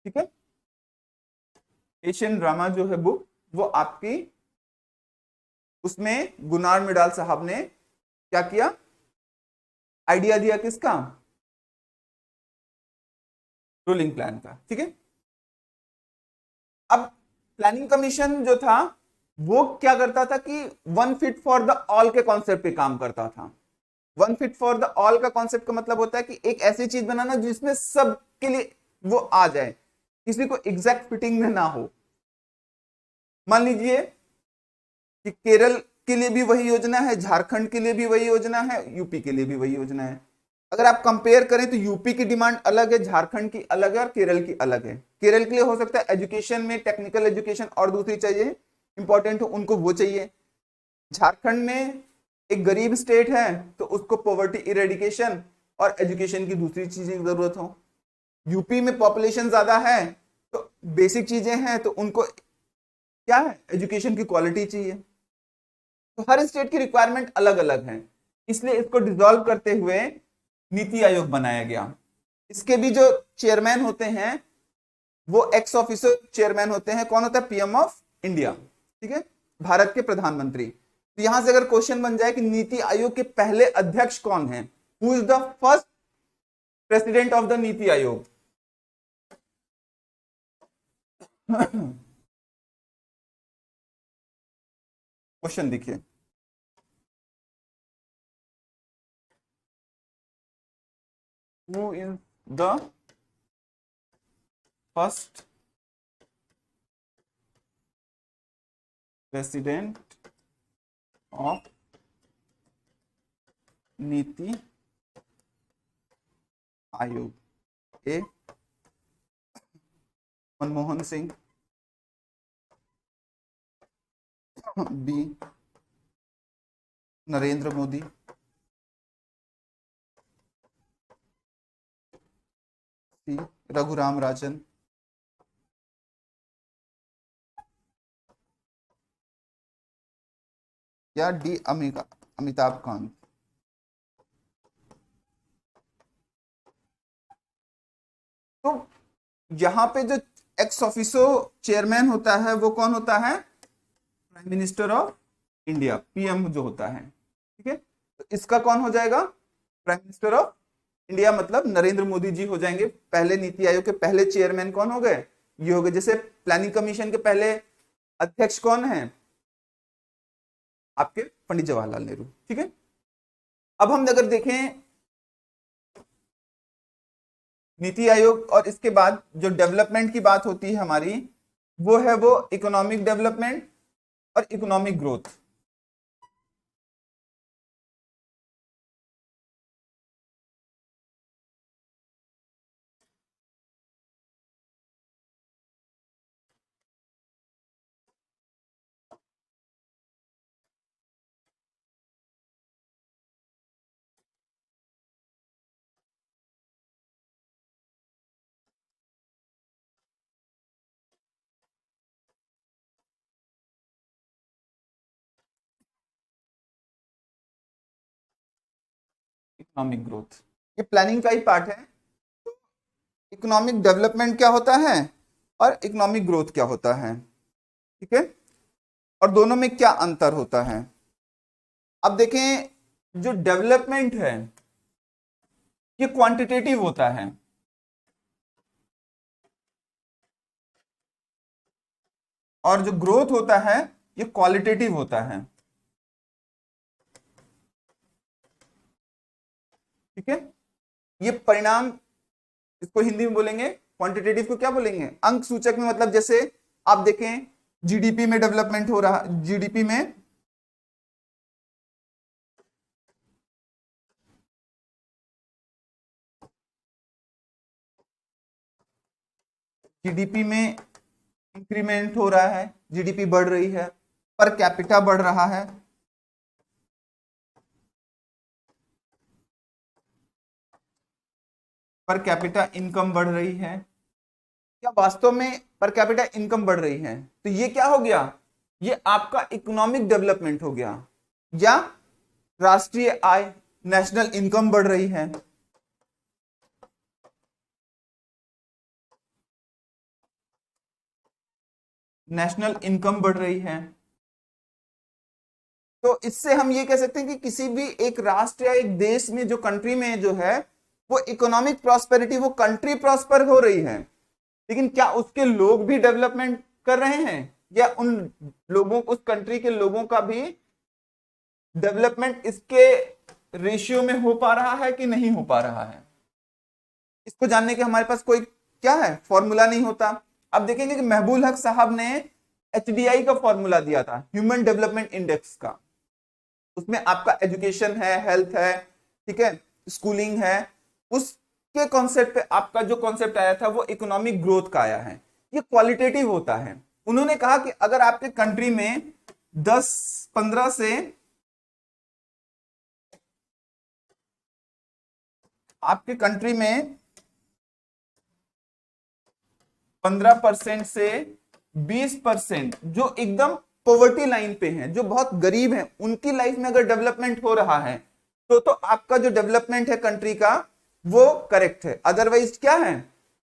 ठीक है, एशियन ड्रामा जो है बुक, वो आपकी, उसमें गुनार मिडाल साहब ने क्या किया? आइडिया दिया किसका? रूलिंग प्लान का। ठीक है, अब प्लानिंग कमीशन जो था वो क्या करता था कि one fit for the all के कॉन्सेप्ट पे काम करता था। One fit for the all का कॉन्सेप्ट का मतलब होता है कि एक ऐसी चीज बनाना जिसमें सबके लिए वो आ जाए, किसी को एग्जैक्ट फिटिंग में ना हो। मान लीजिए कि केरल के लिए भी वही योजना है, झारखंड के लिए भी वही योजना है, यूपी के लिए भी वही योजना है। अगर आप कंपेयर करें तो यूपी की डिमांड अलग है, झारखंड की अलग है और केरल की अलग है। केरल के लिए हो सकता है एजुकेशन में टेक्निकल एजुकेशन और दूसरी चाहिए इंपॉर्टेंट हो, उनको वो चाहिए। झारखंड में एक गरीब स्टेट है तो उसको पॉवर्टी इरेडिकेशन और एजुकेशन की दूसरी चीजें की जरूरत हो। यूपी में पॉपुलेशन ज्यादा है तो बेसिक चीजें हैं तो उनको क्या है, एजुकेशन की क्वालिटी चाहिए। तो हर स्टेट की रिक्वायरमेंट अलग अलग है, इसलिए इसको डिसॉल्व करते हुए नीति आयोग बनाया गया। इसके भी जो चेयरमैन होते हैं वो एक्स ऑफिसो चेयरमैन होते हैं। कौन होता है? PM of India. ठीक है, भारत के प्रधानमंत्री। तो यहां से अगर क्वेश्चन बन जाए कि नीति आयोग के पहले अध्यक्ष कौन है, who is the first president of the NITI Aayog? Question देखिए, who is the first president of NITI Aayog? A Manmohan Singh, B Narendra Modi, सी रघुराम राजन, या डी अमिताभ कांत। तो यहां पे जो एक्स ऑफिसो चेयरमैन होता है वो कौन होता है? Prime minister of India, PM जो होता है। ठीक है, तो इसका कौन हो जाएगा? प्राइम मिनिस्टर ऑफ इंडिया, मतलब नरेंद्र मोदी जी हो जाएंगे। पहले नीति आयोग के पहले चेयरमैन कौन हो गए? ये हो गए। जैसे प्लानिंग कमीशन के पहले अध्यक्ष कौन है? आपके पंडित जवाहरलाल नेहरू। ठीक है, अब हम अगर देखें नीति आयोग और इसके बाद जो डेवलपमेंट की बात होती है हमारी, वो है वो इकोनॉमिक डेवलपमेंट और इकोनॉमिक ग्रोथ। इकोनॉमिक ग्रोथ ये प्लानिंग का ही पार्ट है। इकोनॉमिक डेवलपमेंट क्या होता है और इकोनॉमिक ग्रोथ क्या होता है? ठीक है, और दोनों में क्या अंतर होता है? अब देखें, जो डेवलपमेंट है ये क्वांटिटेटिव होता है और जो ग्रोथ होता है ये क्वालिटेटिव होता है। ठीक है, ये परिणाम, इसको हिंदी में बोलेंगे क्वांटिटेटिव को क्या बोलेंगे? अंक सूचक में। मतलब जैसे आप देखें जीडीपी में डेवलपमेंट हो रहा, जीडीपी में इंक्रीमेंट हो रहा है, जीडीपी बढ़ रही है, पर कैपिटा बढ़ रहा है, पर कैपिटा इनकम बढ़ रही है। क्या अब वास्तव में पर कैपिटा इनकम बढ़ रही है, तो ये क्या हो गया, ये आपका इकोनॉमिक डेवलपमेंट हो गया, या राष्ट्रीय आय, नेशनल इनकम बढ़ रही है। नेशनल इनकम बढ़ रही है, तो इससे हम ये कह सकते हैं कि किसी भी एक राष्ट्र या एक देश में, जो कंट्री में जो है वो इकोनॉमिक प्रॉस्पेरिटी, वो कंट्री प्रॉस्पर हो रही है, लेकिन क्या उसके लोग भी डेवलपमेंट कर रहे हैं, या उन लोगों, उस कंट्री के लोगों का भी डेवलपमेंट इसके रेशियो में हो पा रहा है कि नहीं हो पा रहा है। इसको जानने के हमारे पास कोई क्या है, फॉर्मूला नहीं होता। अब देखेंगे कि महबूल हक साहब ने एचडीआई का फॉर्मूला दिया था, ह्यूमन डेवलपमेंट इंडेक्स का। उसमें आपका एजुकेशन है, हेल्थ है, ठीक है, स्कूलिंग है, उसके कॉन्सेप्ट पे आपका जो कॉन्सेप्ट आया था वो इकोनॉमिक ग्रोथ का आया है। ये क्वालिटेटिव होता है। उन्होंने कहा कि अगर आपके कंट्री में 10-15 से आपके कंट्री में 15% से 20% जो एकदम पॉवर्टी लाइन पे हैं, जो बहुत गरीब हैं, उनकी लाइफ में अगर डेवलपमेंट हो रहा है तो आपका जो डेवलपमेंट है कंट्री का वो करेक्ट है। अदरवाइज क्या है,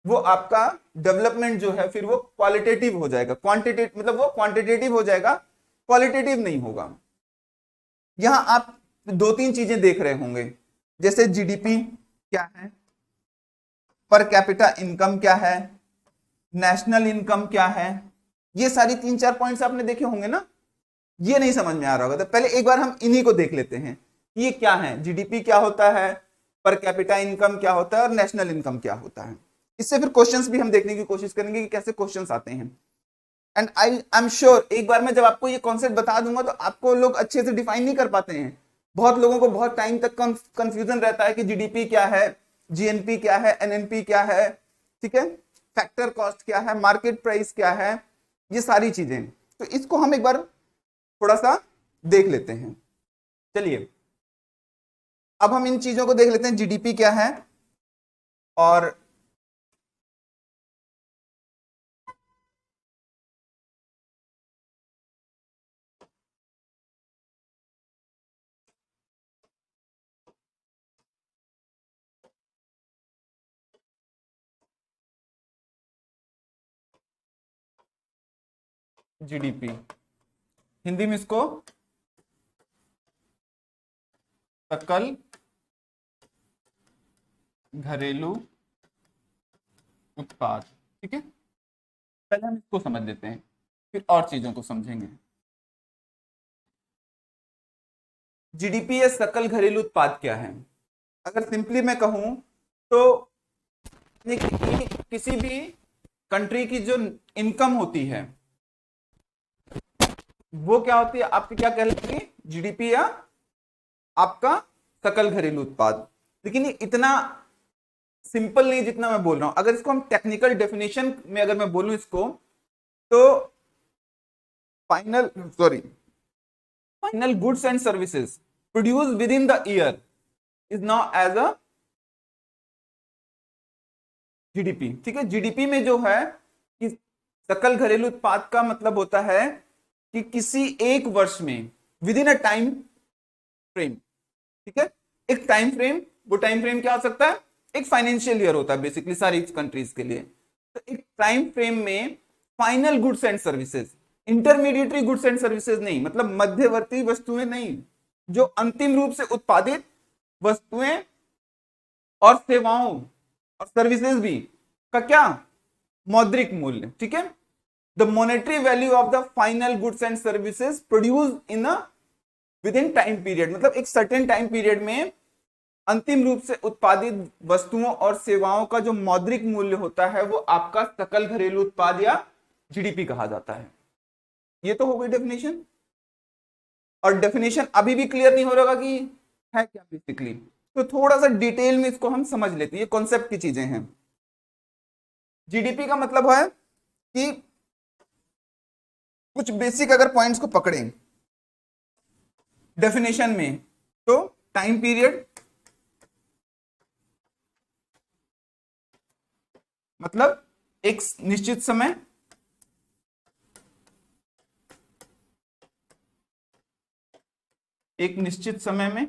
वो आपका डेवलपमेंट जो है फिर वो क्वालिटेटिव हो जाएगा, क्वांटिटेटिव मतलब वो क्वांटिटेटिव हो जाएगा, क्वालिटेटिव नहीं होगा। यहां आप 2-3 चीजें देख रहे होंगे, जैसे जीडीपी क्या है, पर कैपिटा इनकम क्या है, नेशनल इनकम क्या है, ये सारी 3-4 पॉइंट्स आपने देखे होंगे ना। ये नहीं समझ में आ रहा होगा, तो पहले एक बार हम इन्हीं को देख लेते हैं, ये क्या है, जीडीपी क्या होता है, पर कैपिटा इनकम क्या होता है, और नेशनल इनकम क्या होता है। इससे फिर क्वेश्चंस भी हम देखने की कोशिश करेंगे कि कैसे क्वेश्चंस आते हैं। एंड आई एम श्योर एक बार मैं जब आपको ये कॉन्सेप्ट बता दूंगा तो आपको लोग अच्छे से डिफाइन नहीं कर पाते हैं। बहुत लोगों को बहुत टाइम तक कंफ्यूजन रहता है कि जीडीपी क्या है, जीएनपी क्या है, एनएनपी क्या है, ठीक है, फैक्टर कॉस्ट क्या है, मार्केट प्राइस क्या है, ये सारी चीजें। तो इसको हम एक बार थोड़ा सा देख लेते हैं। चलिए अब हम इन चीजों को देख लेते हैं, जीडीपी क्या है और जीडीपी, हिंदी में इसको सकल घरेलू उत्पाद, ठीक है। पहले हम इसको समझ लेते हैं, फिर और चीजों को समझेंगे। जीडीपी या सकल घरेलू उत्पाद क्या है, अगर सिंपली मैं कहूं तो किसी भी कंट्री की जो इनकम होती है वो क्या होती है, आपकी क्या कहलाएगी, जीडीपी या आपका सकल घरेलू उत्पाद। लेकिन ये इतना सिंपल नहीं जितना मैं बोल रहा हूं। अगर इसको हम टेक्निकल डेफिनेशन में अगर मैं बोलूं इसको, तो final goods and services produced within the year is known as a GDP, ठीक है। जीडीपी में जो है कि सकल घरेलू उत्पाद का मतलब होता है कि किसी एक वर्ष में with in a time frame, ठीक है, एक टाइम फ्रेम, वो टाइम फ्रेम क्या हो सकता है, एक फाइनेंशियल ईयर होता है बेसिकली सारी कंट्रीज के लिए। तो एक टाइम फ्रेम में final goods and services, intermediary goods and services नहीं, मतलब मध्यवर्ती वस्तुएं नहीं, जो अंतिम रूप से उत्पादित वस्तुएं और सेवाओं और सर्विसेज भी का क्या, मौद्रिक मूल्य, ठीक है। The monetary value of the final goods and services produce in a with in time period, मतलब एक सर्टेन टाइम पीरियड में अंतिम रूप से उत्पादित वस्तुओं और सेवाओं का जो मौद्रिक मूल्य होता है वो आपका सकल घरेलू उत्पाद या जीडीपी कहा जाता है। ये तो हो गई डेफिनेशन। और डेफिनेशन अभी भी क्लियर नहीं हो रहा कि है क्या बेसिकली, तो थोड़ा सा डिटेल में इसको हम समझ लेते हैं, ये कॉन्सेप्ट की चीजें हैं। जीडीपी का मतलब है कि कुछ बेसिक अगर पॉइंट्स को पकड़ें डेफिनेशन में, तो टाइम पीरियड मतलब एक निश्चित समय, एक निश्चित समय में,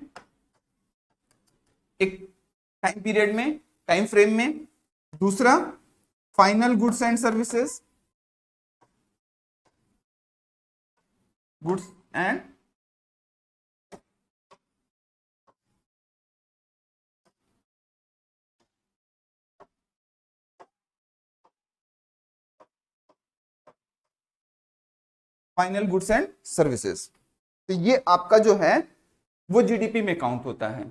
एक टाइम पीरियड में, टाइम फ्रेम में। दूसरा final goods and services, goods and final goods and services. तो ये आपका जो है वो जीडीपी में काउंट होता है।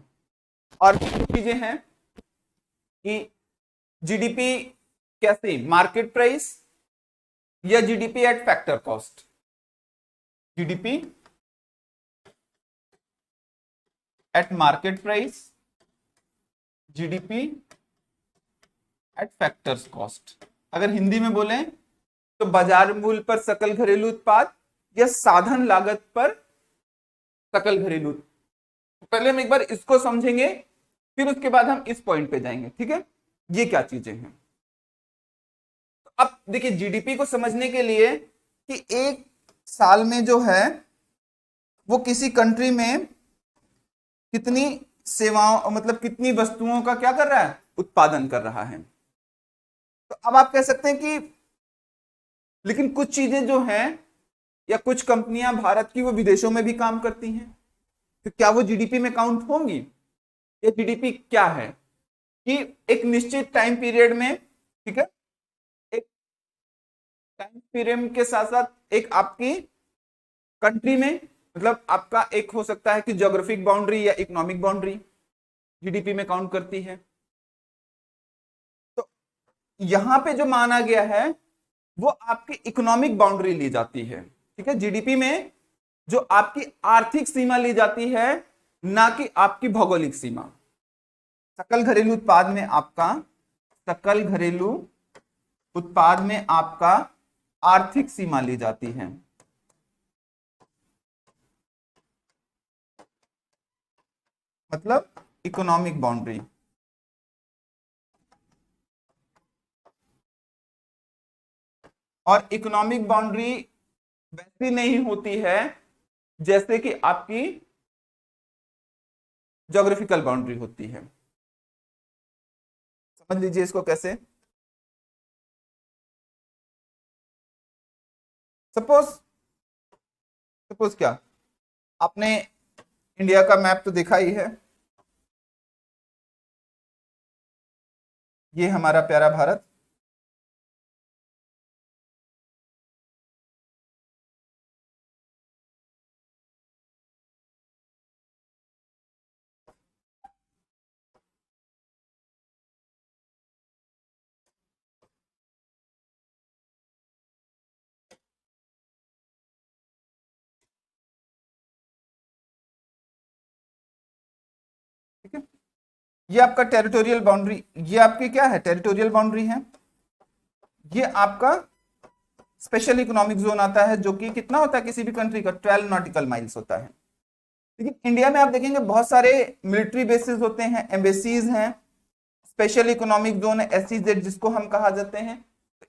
और चीजें हैं कि जीडीपी कैसे, मार्केट प्राइस या GDP at factor cost. GDP at market price, GDP eight factors cost. अगर हिंदी में बोलें तो बाजार मूल्य पर सकल घरेलू उत्पाद या साधन लागत पर सकल घरेलू। पहले हम एक बार इसको समझेंगे, फिर उसके बाद हम इस पॉइंट पे जाएंगे, ठीक है। ये क्या चीजें हैं। तो अब देखिए जीडीपी को समझने के लिए कि एक साल में जो है वो किसी कंट्री में कितनी सेवाओं, मतलब कितनी वस्तुओं का क्या कर रहा है, उत्पादन कर रहा है। तो अब आप कह सकते हैं कि लेकिन कुछ चीजें जो हैं या कुछ कंपनियां भारत की वो विदेशों में भी काम करती हैं, तो क्या वो जीडीपी में काउंट होंगी। ये जीडीपी क्या है कि एक निश्चित टाइम पीरियड में, ठीक है, एक टाइम पीरियड के साथ साथ एक आपकी कंट्री में, मतलब आपका एक हो सकता है कि ज्योग्राफिक बाउंड्री या इकोनॉमिक बाउंड्री जीडीपी में काउंट करती है। तो यहां पे जो माना गया है वो आपकी इकोनॉमिक बाउंड्री ली जाती है, ठीक है। जीडीपी में जो आपकी आर्थिक सीमा ली जाती है, ना कि आपकी भौगोलिक सीमा। सकल घरेलू उत्पाद में आपका, सकल घरेलू उत्पाद में आपका आर्थिक सीमा ली जाती है, मतलब इकोनॉमिक बाउंड्री। और इकोनॉमिक बाउंड्री वैसी नहीं होती है जैसे कि आपकी ज्योग्राफिकल बाउंड्री होती है। समझ लीजिए इसको कैसे। सपोज सपोज क्या, आपने इंडिया का मैप तो देखा ही है, ये हमारा प्यारा भारत। ठीक है, ये आपका टेरिटोरियल बाउंड्री, ये आपकी क्या है, टेरिटोरियल बाउंड्री है। ये आपका स्पेशल इकोनॉमिक जोन आता है, जो कि कितना होता है किसी भी कंट्री का, 12 नॉटिकल माइल्स होता है। लेकिन इंडिया में आप देखेंगे बहुत सारे मिलिट्री बेसिस होते हैं, एम्बेसीज हैं, स्पेशल इकोनॉमिक जोन है, SEZ जिसको हम कहा जाते हैं।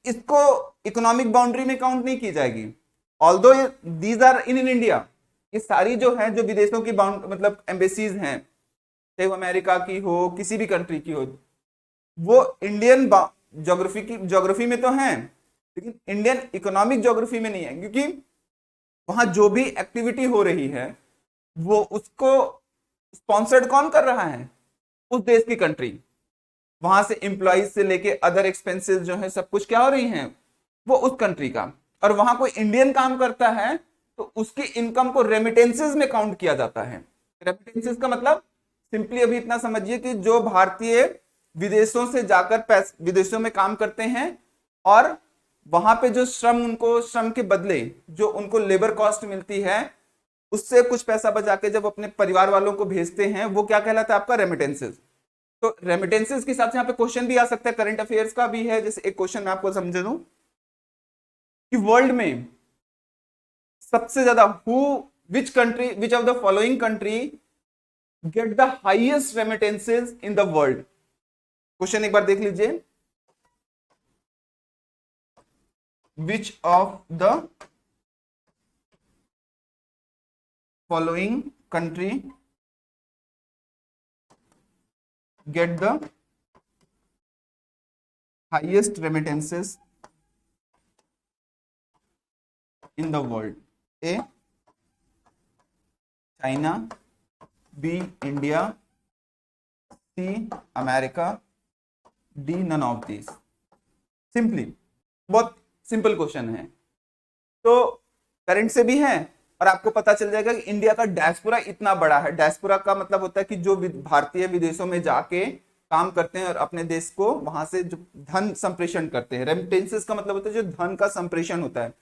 इसको इकोनॉमिक बाउंड्री में काउंट नहीं की जाएगी, although these are in India. ये सारी जो है, जो विदेशों की बाउंड मतलब एम्बेसीज हैं, चाहे वो अमेरिका की हो, किसी भी कंट्री की हो, वो इंडियन ज्योग्राफी में तो हैं, लेकिन इंडियन इकोनॉमिक ज्योग्राफी में नहीं है। क्योंकि वहां जो भी एक्टिविटी हो रही है वो उसको स्पॉन्सर्ड कौन कर रहा है, उस देश की कंट्री। वहां से एम्प्लॉइज से लेके अदर एक्सपेंसेस जो है सब कुछ क्या हो रही हैं, वो उस कंट्री का। और वहां कोई इंडियन काम करता है तो उसकी इनकम को रेमिटेंसेस में काउंट किया जाता है। रेमिटेंसेस का मतलब सिंपली अभी इतना समझिए कि जो भारतीय विदेशों से जाकर विदेशों में काम करते हैं और वहां पे जो श्रम, उनको श्रम के बदले जो उनको लेबर कॉस्ट मिलती है, उससे कुछ पैसा बचा के जब अपने परिवार वालों को भेजते हैं, वो क्या कहलाता है आपका, रेमिटेंसेस। तो रेमिटेंसेस के हिसाब से यहाँ पे क्वेश्चन भी आ सकता है, करंट अफेयर्स का भी है। जैसे एक क्वेश्चन मैं आपको समझा दूं कि वर्ल्ड में सबसे ज्यादा which of the following country get the highest remittances in the world. Question एक बार देख लीजिए। Which of the following country get the highest remittances in the world? A China, B India, C America, D none of this. Simply, बहुत simple question है। तो current से भी है और आपको पता चल जाएगा कि इंडिया का डायस्पोरा इतना बड़ा है। डायस्पोरा का मतलब होता है कि जो भारतीय विदेशों में जाके काम करते हैं और अपने देश को वहां से जो धन संप्रेषण करते हैं। रेमिटेंसेस का मतलब होता है जो धन का संप्रेषण होता है,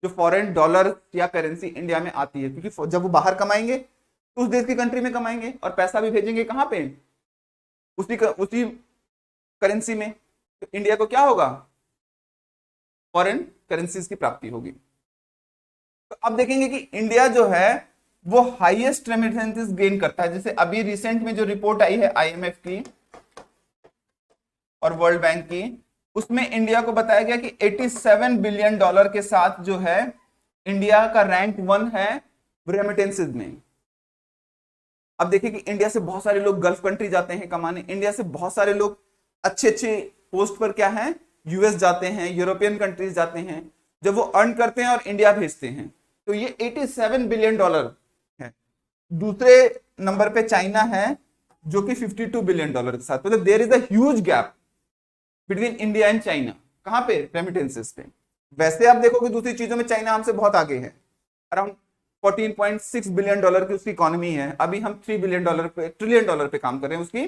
जो फॉरेन डॉलर या करेंसी इंडिया में आती है, क्योंकि जब वो बाहर कमाएंगे तो उस देश की कंट्री में कमाएंगे और पैसा भी भेजेंगे कहां पे, उसी करेंसी में। तो इंडिया को क्या होगा, फॉरेन करेंसीज की प्राप्ति होगी। तो अब देखेंगे कि इंडिया जो है वो हाईएस्ट रेमिटेंसेस गेन करता है। जैसे अभी रिसेंट में जो रिपोर्ट आई है आईएमएफ की और वर्ल्ड बैंक की, उसमें इंडिया को बताया गया कि 87 बिलियन डॉलर के साथ जो है इंडिया का रैंक 1 है रेमिटेंसेस में। अब देखिए कि इंडिया से बहुत सारे लोग गल्फ कंट्री जाते हैं कमाने, इंडिया से बहुत सारे लोग अच्छे अच्छे पोस्ट पर क्या है यूएस जाते हैं, यूरोपियन कंट्रीज जाते हैं, जब वो अर्न करते हैं और इंडिया भेजते हैं। तो ये 87 बिलियन डॉलर है। दूसरे नंबर पे चाइना है जो कि 52 बिलियन डॉलर के साथ, मतलब there is a huge gap between India and China. कहां पे, रेमिटेंसेस पे। वैसे आप देखोगे दूसरी चीजों में चाइना हमसे बहुत आगे है, अराउंड 14.6 बिलियन डॉलर की उसकी इकोनॉमी है। अभी हम 3 बिलियन डॉलर पे, ट्रिलियन डॉलर पे काम कर रहे हैं, उसकी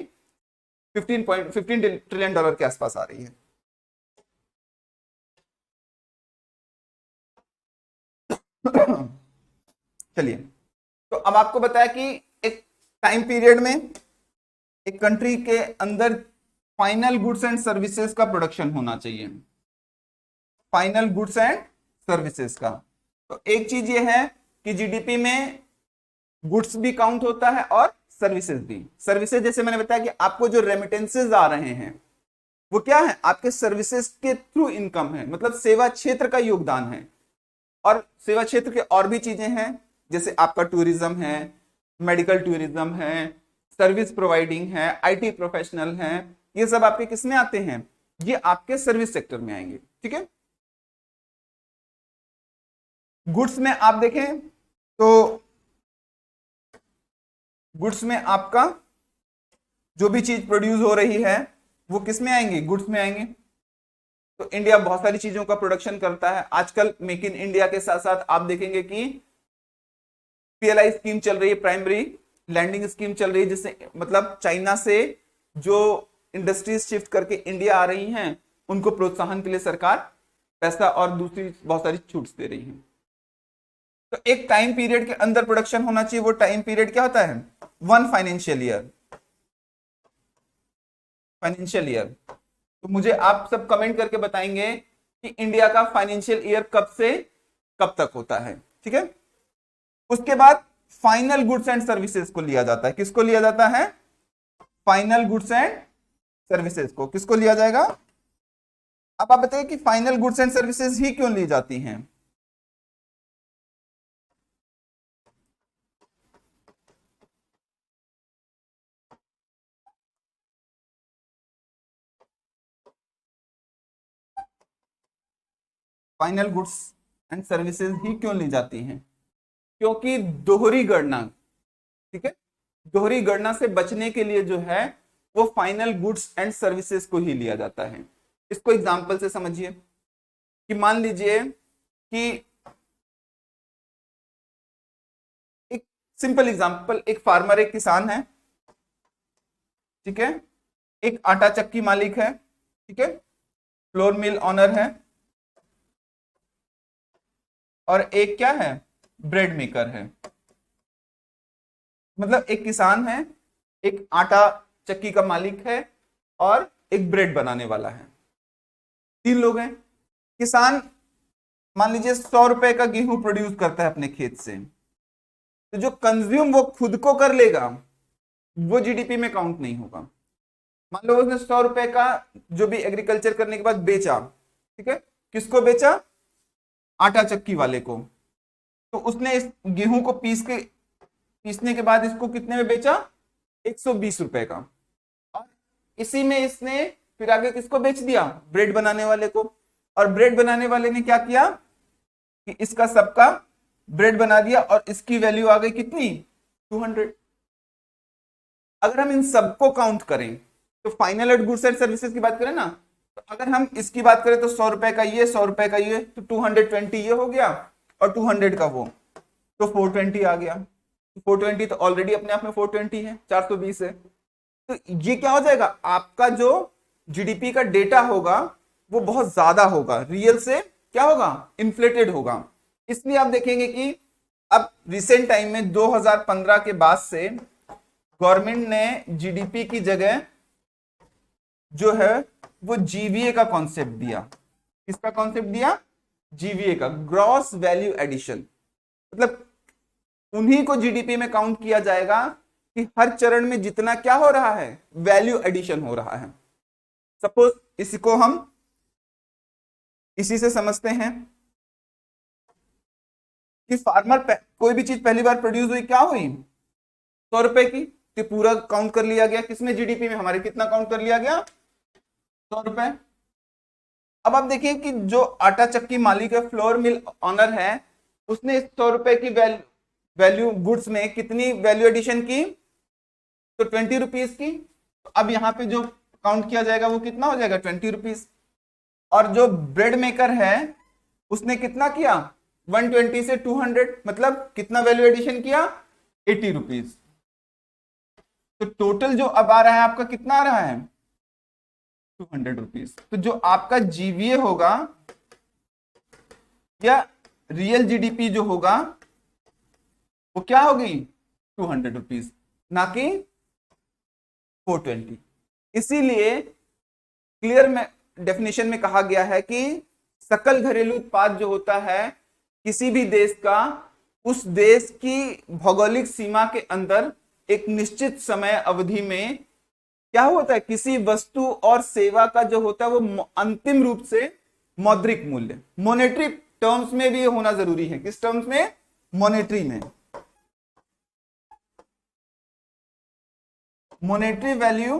15 ट्रिलियन डॉलर के आसपास आ रही है। चलिए, तो अब आपको बताया कि एक टाइम पीरियड में एक कंट्री के अंदर फाइनल गुड्स एंड सर्विसेज का प्रोडक्शन होना चाहिए, फाइनल गुड्स एंड सर्विसेज का। तो एक चीज ये है कि जीडीपी में गुड्स भी काउंट होता है और सर्विसेज भी। सर्विसेज जैसे मैंने बताया कि आपको जो रेमिटेंसेज आ रहे हैं वो क्या है, आपके सर्विसेज के थ्रू इनकम है, मतलब सेवा क्षेत्र का योगदान है। और सेवा क्षेत्र के और भी चीजें हैं, जैसे आपका टूरिज्म है, मेडिकल टूरिज्म है, सर्विस प्रोवाइडिंग है, आईटी प्रोफेशनल है, ये सब आपके किस में आते हैं, ये आपके सर्विस सेक्टर में आएंगे। ठीक है, गुड्स में आप देखें तो गुड्स में आपका जो भी चीज प्रोड्यूस हो रही है वो किस में आएंगे, गुड्स में आएंगे। तो इंडिया बहुत सारी चीजों का प्रोडक्शन करता है। आजकल मेक इन इंडिया के साथ साथ आप देखेंगे कि पीएलआई स्कीम चल रही है, प्राइमरी लैंडिंग स्कीम चल रही है, जिससे मतलब चाइना से जो इंडस्ट्रीज शिफ्ट करके इंडिया आ रही हैं उनको प्रोत्साहन के लिए सरकार पैसा और दूसरी बहुत सारी छूट दे रही है। तो एक टाइम पीरियड के अंदर प्रोडक्शन होना चाहिए। वो टाइम पीरियड क्या होता है, 1 फाइनेंशियल ईयर। फाइनेंशियल ईयर, तो मुझे आप सब कमेंट करके बताएंगे कि इंडिया का फाइनेंशियल ईयर कब से कब तक होता है। ठीक है, उसके बाद फाइनल गुड्स एंड सर्विसेज को लिया जाता है। किसको लिया जाता है, फाइनल गुड्स एंड सर्विसेज को किसको लिया जाएगा। अब आप बताइए कि फाइनल गुड्स एंड सर्विसेज ही क्यों ली जाती हैं। फाइनल गुड्स एंड सर्विसेज ही क्यों ली जाती हैं, क्योंकि दोहरी गणना, ठीक है, दोहरी गणना से बचने के लिए जो है वो फाइनल गुड्स एंड सर्विसेज को ही लिया जाता है। इसको एग्जांपल से समझिए कि मान लीजिए कि एक सिंपल एग्जांपल, एक फार्मर, एक किसान है, ठीक है, एक आटा चक्की मालिक है, ठीक है, फ्लोर मिल ऑनर है, और एक क्या है, ब्रेड मेकर है। मतलब एक किसान है, एक आटा चक्की का मालिक है और एक ब्रेड बनाने वाला है, 3 लोग हैं। किसान मान लीजिए 100 रुपए का गेहूं प्रोड्यूस करता है अपने खेत से, तो जो कंज्यूम वो खुद को कर लेगा वो जीडीपी में काउंट नहीं होगा। मान लो उसने 100 रुपए का जो भी एग्रीकल्चर करने के बाद बेचा, ठीक है, किसको बेचा, आटा चक्की वाले को, तो उसने इस गेहूं को पीसने के बाद इसको कितने में बेचा? 120 रुपए का। और इसी में इसने फिर आगे किसको बेच दिया? ब्रेड बनाने वाले को। और ब्रेड बनाने वाले ने क्या किया कि इसका सबका ब्रेड बना दिया और इसकी वैल्यू आ गई कितनी? 200। अगर हम इन सबको काउंट करें तो final at goods and services की बात करें ना, तो अगर हम इसकी बात करें तो 100 रुपए का ये, 100 रुपए का ये, तो 220 ये हो गया और 200 का वो, तो 420 आ गया। 420 तो ऑलरेडी अपने आप में 420 है, 420 है। तो ये क्या हो जाएगा? आपका जो जीडीपी का डेटा होगा वो बहुत ज्यादा होगा, रियल से क्या होगा? इन्फ्लेटेड होगा। इसलिए आप देखेंगे कि अब रिसेंट टाइम में 2015 के बाद से गवर्नमेंट ने जीडीपी की जगह जो है वो जीवीए का कॉन्सेप्ट दिया। किसका कॉन्सेप्ट दिया? जीवीए का, ग्रॉस वैल्यू एडिशन। मतलब उन्हीं को जीडीपी में काउंट किया जाएगा कि हर चरण में जितना क्या हो रहा है? वैल्यू एडिशन हो रहा है। सपोज इसको हम इसी से समझते हैं कि फार्मर कोई भी चीज पहली बार प्रोड्यूस हुई, क्या हुई? 100 रुपए की, तो पूरा काउंट कर लिया गया किसमें? जीडीपी में हमारे कितना काउंट कर लिया गया? 100 रुपए। अब आप देखिए कि जो आटा चक्की मालिक है, फ्लोर मिल ऑनर है, उसने 100 रुपए की वैल्यू गुड्स में कितनी वैल्यू एडिशन की? तो 20 रुपीज की। तो अब यहाँ पे जो काउंट किया जाएगा वो कितना हो जाएगा? 20 रुपीज। और जो ब्रेड मेकर है उसने कितना किया? 120 से 200, मतलब कितना वैल्यू एडिशन किया? 80 रुपीज। तो टोटल जो अब आ रहा है आपका कितना आ रहा है? 200 रुपीज। तो जो आपका जीवीए होगा या रियल जीडीपी जो होगा वो क्या होगी? 200 रुपीज, ना कि 420। इसीलिए क्लियर में डेफिनेशन में कहा गया है कि सकल घरेलू उत्पाद जो होता है किसी भी देश का, उस देश की भौगोलिक सीमा के अंदर एक निश्चित समय अवधि में क्या होता है? किसी वस्तु और सेवा का जो होता है वो अंतिम रूप से मौद्रिक मूल्य, मॉनेटरी टर्म्स में भी होना जरूरी है। किस टर्म्स में? मॉनेटरी में। Monetary value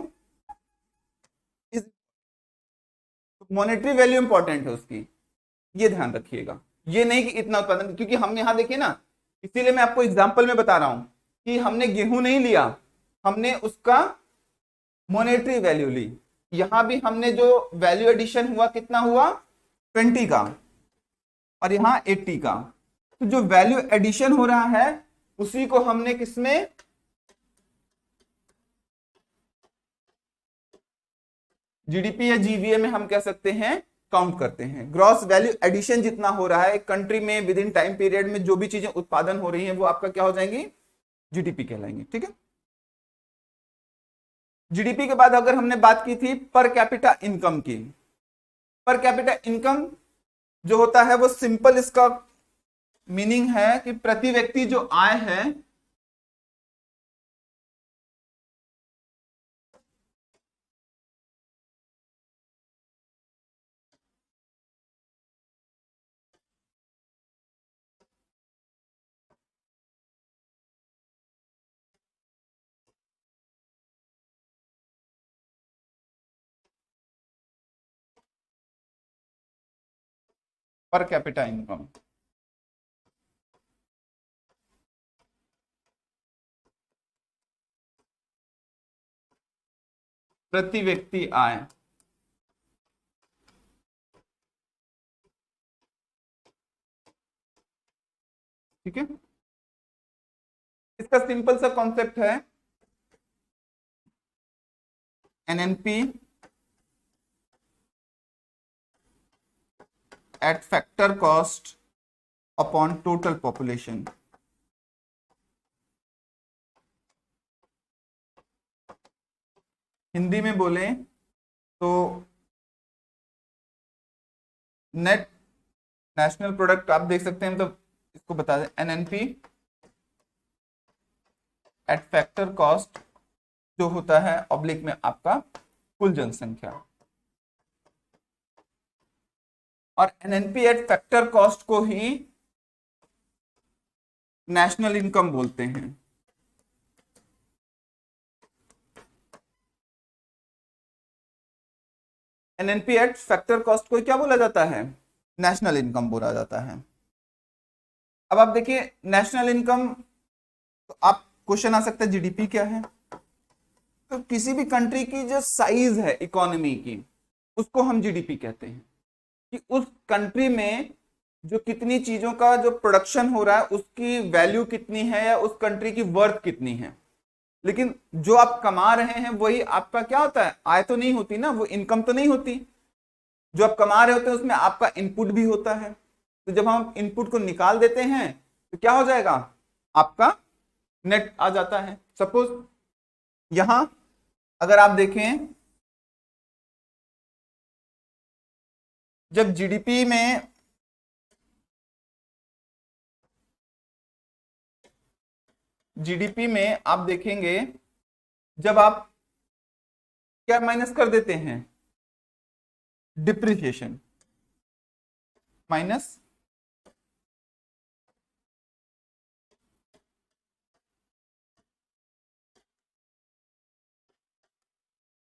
is, monetary value important है उसकी, ये ध्यान रखिएगा। ये नहीं कि इतना उत्पादन, क्योंकि हम यहां देखिए ना, इसीलिए मैं आपको एग्जांपल में बता रहा हूं कि हमने गेहूं नहीं लिया, हमने उसका मॉनेटरी वैल्यू ली। यहां भी हमने जो वैल्यू एडिशन हुआ कितना हुआ? 20 का, और यहां 80 का। तो जो वैल्यू एडिशन हो रहा है उसी को हमने किसमें? जीडीपी या जीवीए में हम कह सकते हैं काउंट करते हैं। ग्रॉस वैल्यू एडिशन जितना हो रहा है एक कंट्री में विद इन टाइम पीरियड में, जो भी चीजें उत्पादन हो रही हैं वो आपका क्या हो जाएंगी? जीडीपी कहलाएंगे। ठीक है। जीडीपी के बाद अगर हमने बात की थी पर कैपिटा इनकम की, पर कैपिटा इनकम जो होता है वो सिंपल, इसका मीनिंग है कि प्रति व्यक्ति जो आय है पर कैपिटा इनकम, प्रति व्यक्ति आय। ठीक है। इसका सिंपल सा कॉन्सेप्ट है NNP at factor cost upon total population. Hindi में बोलें तो नेट नेशनल प्रोडक्ट आप देख सकते हैं, मतलब इसको बता दें एनएनपी एट फैक्टर कॉस्ट जो होता है ऑब्लिक में आपका कुल जनसंख्या। और एनएनपी एट फैक्टर कॉस्ट को ही नेशनल इनकम बोलते हैं। एनएनपी एट फैक्टर कॉस्ट को क्या बोला जाता है? नेशनल इनकम बोला जाता है। अब आप देखिए नेशनल इनकम, तो आप क्वेश्चन आ सकता है जीडीपी क्या है? तो किसी भी कंट्री की जो साइज है इकोनॉमी की, उसको हम जीडीपी कहते हैं, कि उस कंट्री में जो कितनी चीजों का जो प्रोडक्शन हो रहा है उसकी वैल्यू कितनी है या उस कंट्री की वर्थ कितनी है। लेकिन जो आप कमा रहे हैं वही आपका क्या होता है? आय तो नहीं होती ना, वो इनकम तो नहीं होती। जो आप कमा रहे होते हैं उसमें आपका इनपुट भी होता है। तो जब हम इनपुट को निकाल देते हैं तो क्या हो जाएगा? आपका नेट आ जाता है। सपोज यहां अगर आप देखें, जब जीडीपी में आप देखेंगे, जब आप क्या माइनस कर देते हैं? डिप्रिसिएशन माइनस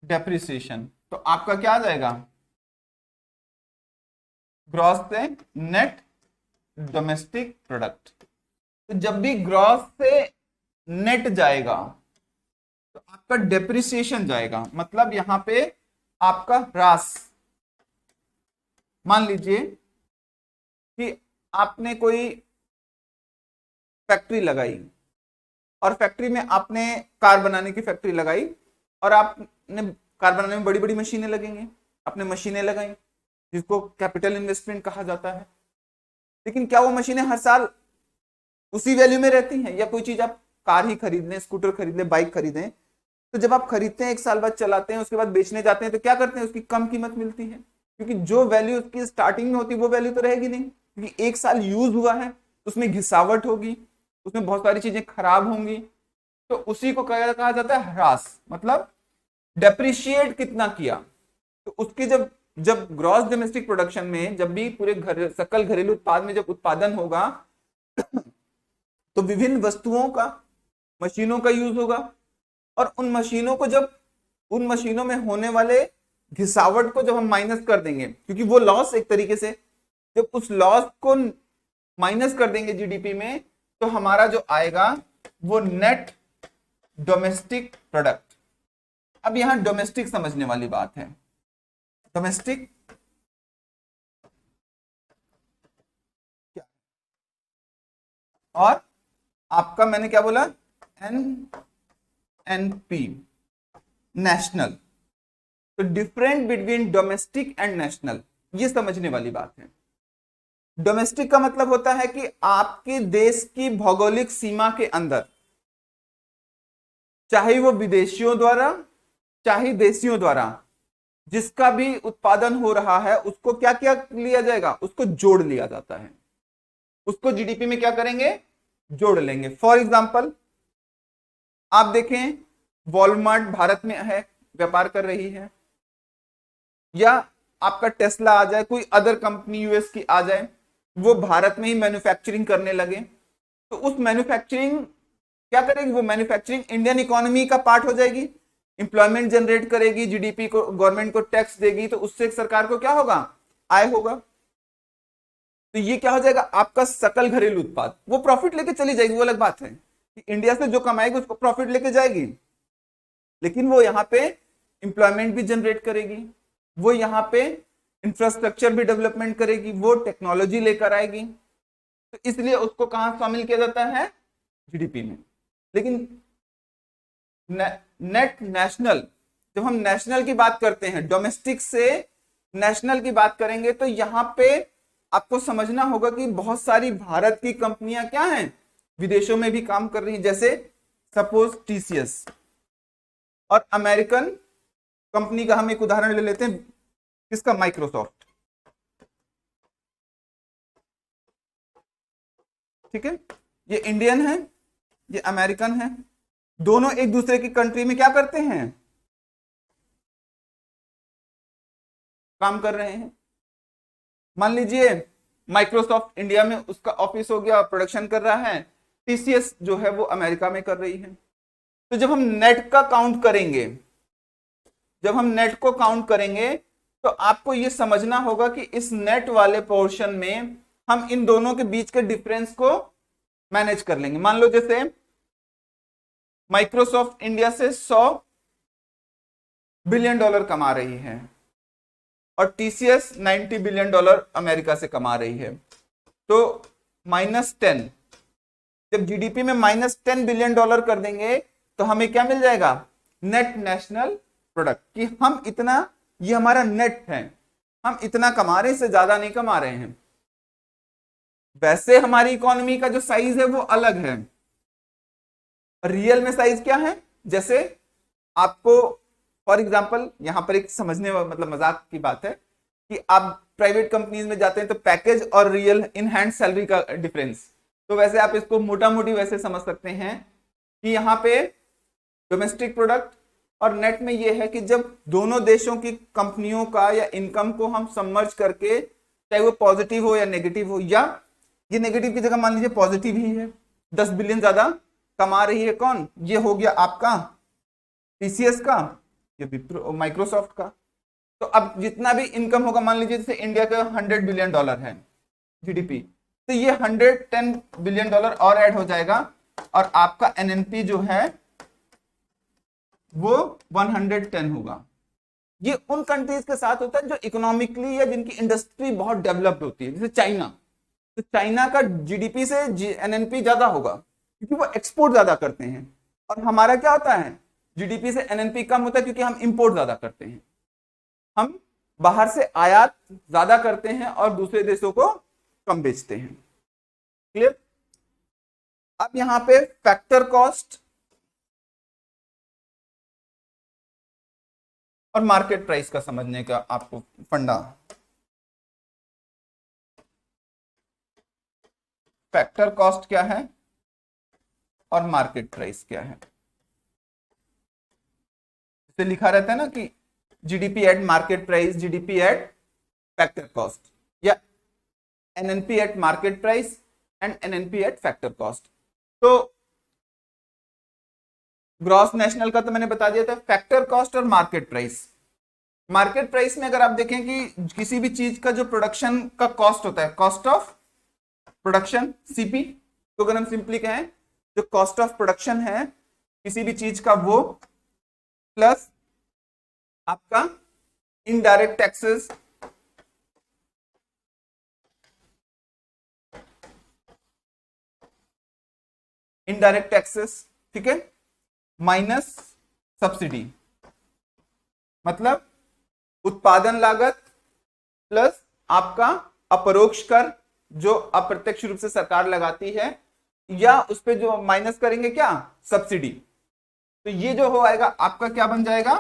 डेप्रिसिएशन, तो आपका क्या आ जाएगा? ग्रॉस से नेट डोमेस्टिक प्रोडक्ट। तो जब भी ग्रॉस से नेट जाएगा तो आपका डेप्रिसिएशन जाएगा, मतलब यहां पे आपका ह्रास। मान लीजिए कि आपने कोई फैक्ट्री लगाई और फैक्ट्री में आपने कार बनाने की फैक्ट्री लगाई और आपने कार बनाने में बड़ी बड़ी मशीनें लगेंगी, आपने मशीनें लगाई जिसको कैपिटल इन्वेस्टमेंट कहा जाता है। लेकिन क्या वो मशीनें हर साल उसी वैल्यू में रहती हैं? या कोई चीज आप कार ही खरीद लें, स्कूटर खरीद लें, बाइक खरीदें, तो जब आप खरीदते हैं 1 साल बाद चलाते हैं, उसके बाद बेचने जाते हैं तो क्या करते हैं? उसकी कम कीमत मिलती है, क्योंकि जो वैल्यू उसकी स्टार्टिंग में होती है वो वैल्यू तो रहेगी नहीं, क्योंकि 1 साल यूज हुआ है, उसमें घिसावट होगी, उसमें बहुत सारी चीजें खराब होंगी। तो उसी को कहा जाता है ह्रास, मतलब डेप्रिशिएट कितना किया। तो उसकी जब जब ग्रॉस डोमेस्टिक प्रोडक्शन में, जब भी पूरे सकल घरेलू उत्पाद में जब उत्पादन होगा तो विभिन्न वस्तुओं का, मशीनों का यूज होगा, और उन मशीनों में होने वाले घिसावट को जब हम माइनस कर देंगे, क्योंकि वो लॉस एक तरीके से, जब उस लॉस को माइनस कर देंगे जीडीपी में, तो हमारा जो आएगा वो नेट डोमेस्टिक प्रोडक्ट। अब यहां डोमेस्टिक समझने वाली बात है। डोमेस्टिक और आपका मैंने क्या बोला? NNP, national. तो different between domestic and national, ये समझने वाली बात है। डोमेस्टिक का मतलब होता है कि आपके देश की भौगोलिक सीमा के अंदर, चाहे वो विदेशियों द्वारा चाहे देशियों द्वारा, जिसका भी उत्पादन हो रहा है उसको क्या क्या लिया जाएगा? उसको जोड़ लिया जाता है। उसको जीडीपी में क्या करेंगे? जोड़ लेंगे। फॉर एग्जाम्पल आप देखें, वॉलमार्ट भारत में है, व्यापार कर रही है, या आपका टेस्ला आ जाए, कोई अदर कंपनी यूएस की आ जाए, वो भारत में ही मैन्युफैक्चरिंग करने लगे, तो उस मैन्युफैक्चरिंग क्या करेगी? वो मैन्युफैक्चरिंग इंडियन इकोनॉमी का पार्ट हो जाएगी, इंप्लॉयमेंट जनरेट करेगी, जीडीपी को, गवर्नमेंट को टैक्स देगी, तो उससे सरकार को क्या होगा? आय होगा। तो ये क्या हो जाएगा? आपका सकल घरेलू उत्पाद। वो प्रॉफिट लेके चली जाएगी, वो अलग बात है कि इंडिया से जो कमाएगी उसको प्रॉफिट लेके जाएगी, लेकिन वो यहाँ पे इंप्लॉयमेंट भी जनरेट करेगी, वो यहाँ पे इंफ्रास्ट्रक्चर भी डेवलपमेंट करेगी, वो टेक्नोलॉजी लेकर आएगी। तो इसलिए उसको कहां शामिल किया जाता है? जीडीपी में। लेकिन नेट नेशनल, जब हम नेशनल की बात करते हैं, डोमेस्टिक से नेशनल की बात करेंगे, तो यहां पे आपको समझना होगा कि बहुत सारी भारत की कंपनियां क्या हैं? विदेशों में भी काम कर रही हैं। जैसे सपोज टीसीएस, और अमेरिकन कंपनी का हम एक उदाहरण ले लेते हैं, किसका? माइक्रोसॉफ्ट। ठीक है, ये इंडियन है, ये अमेरिकन है, दोनों एक दूसरे की कंट्री में क्या करते हैं? काम कर रहे हैं। मान लीजिए माइक्रोसॉफ्ट इंडिया में उसका ऑफिस हो गया, प्रोडक्शन कर रहा है, टीसीएस जो है वो अमेरिका में कर रही है। तो जब हम नेट का काउंट करेंगे, जब हम नेट को काउंट करेंगे तो आपको ये समझना होगा कि इस नेट वाले पोर्शन में हम इन दोनों के बीच के डिफरेंस को मैनेज कर लेंगे। मान लो जैसे माइक्रोसॉफ्ट इंडिया से $100 बिलियन कमा रही है और टीसीएस $90 बिलियन अमेरिका से कमा रही है, तो -10, जब जीडीपी में -10 बिलियन डॉलर कर देंगे तो हमें क्या मिल जाएगा, नेट नेशनल प्रोडक्ट, कि हम इतना, ये हमारा नेट है, हम इतना कमा रहे हैं, इससे ज्यादा नहीं कमा रहे हैं। वैसे हमारी इकोनॉमी का जो साइज है वो अलग है, रियल में साइज क्या है, जैसे आपको फॉर एग्जांपल यहां पर एक समझने मतलब मजाक की बात है कि आप प्राइवेट कंपनीज में जाते हैं तो पैकेज और रियल इन हैंड सैलरी का डिफरेंस, तो वैसे आप इसको मोटा मोटी वैसे समझ सकते हैं कि यहाँ पे डोमेस्टिक प्रोडक्ट और नेट में ये है कि जब दोनों देशों की कंपनियों का या इनकम को हम सबमर्ज करके, चाहे वो पॉजिटिव हो या नेगेटिव हो, या ये नेगेटिव की जगह मान लीजिए पॉजिटिव ही है, 10 बिलियन ज्यादा कमा रही है कौन, ये हो गया आपका टीसीएस का, ये माइक्रोसॉफ्ट का। तो अब जितना भी इनकम होगा, मान लीजिए जैसे इंडिया का $100 बिलियन है जीडीपी, तो ये $110 बिलियन और ऐड हो जाएगा और आपका एनएनपी जो है वो 110 होगा। ये उन कंट्रीज के साथ होता है जो इकोनॉमिकली या जिनकी इंडस्ट्री बहुत डेवलप्ड होती है, जैसे चाइना, तो चाइना का जीडीपी से एनएनपी ज्यादा होगा क्योंकि वो एक्सपोर्ट ज्यादा करते हैं, और हमारा क्या होता है, जीडीपी से एनएनपी कम होता है क्योंकि हम इंपोर्ट ज्यादा करते हैं, हम बाहर से आयात ज्यादा करते हैं और दूसरे देशों को कम बेचते हैं। क्लियर। अब यहां पे फैक्टर कॉस्ट और मार्केट प्राइस का समझने का आपको फंडा, फैक्टर कॉस्ट क्या है और मार्केट प्राइस क्या है। इसे लिखा रहता है ना कि GDP at market price, GDP at factor cost, या NNP at market price and NNP at factor cost. तो ग्रॉस नेशनल का तो मैंने बता दिया था, फैक्टर कॉस्ट और मार्केट प्राइस। मार्केट प्राइस में अगर आप देखें कि किसी भी चीज का जो प्रोडक्शन का कॉस्ट होता है, कॉस्ट ऑफ प्रोडक्शन सीपी, तो अगर हम सिंपली कहें जो कॉस्ट ऑफ प्रोडक्शन है किसी भी चीज का, वो प्लस आपका इनडायरेक्ट टैक्सेस, इनडायरेक्ट टैक्सेस, ठीक है, माइनस सब्सिडी, मतलब उत्पादन लागत प्लस आपका अपरोक्ष कर जो अप्रत्यक्ष रूप से सरकार लगाती है, या उस पे जो माइनस करेंगे क्या, सब्सिडी, तो ये जो हो आएगा आपका क्या बन जाएगा,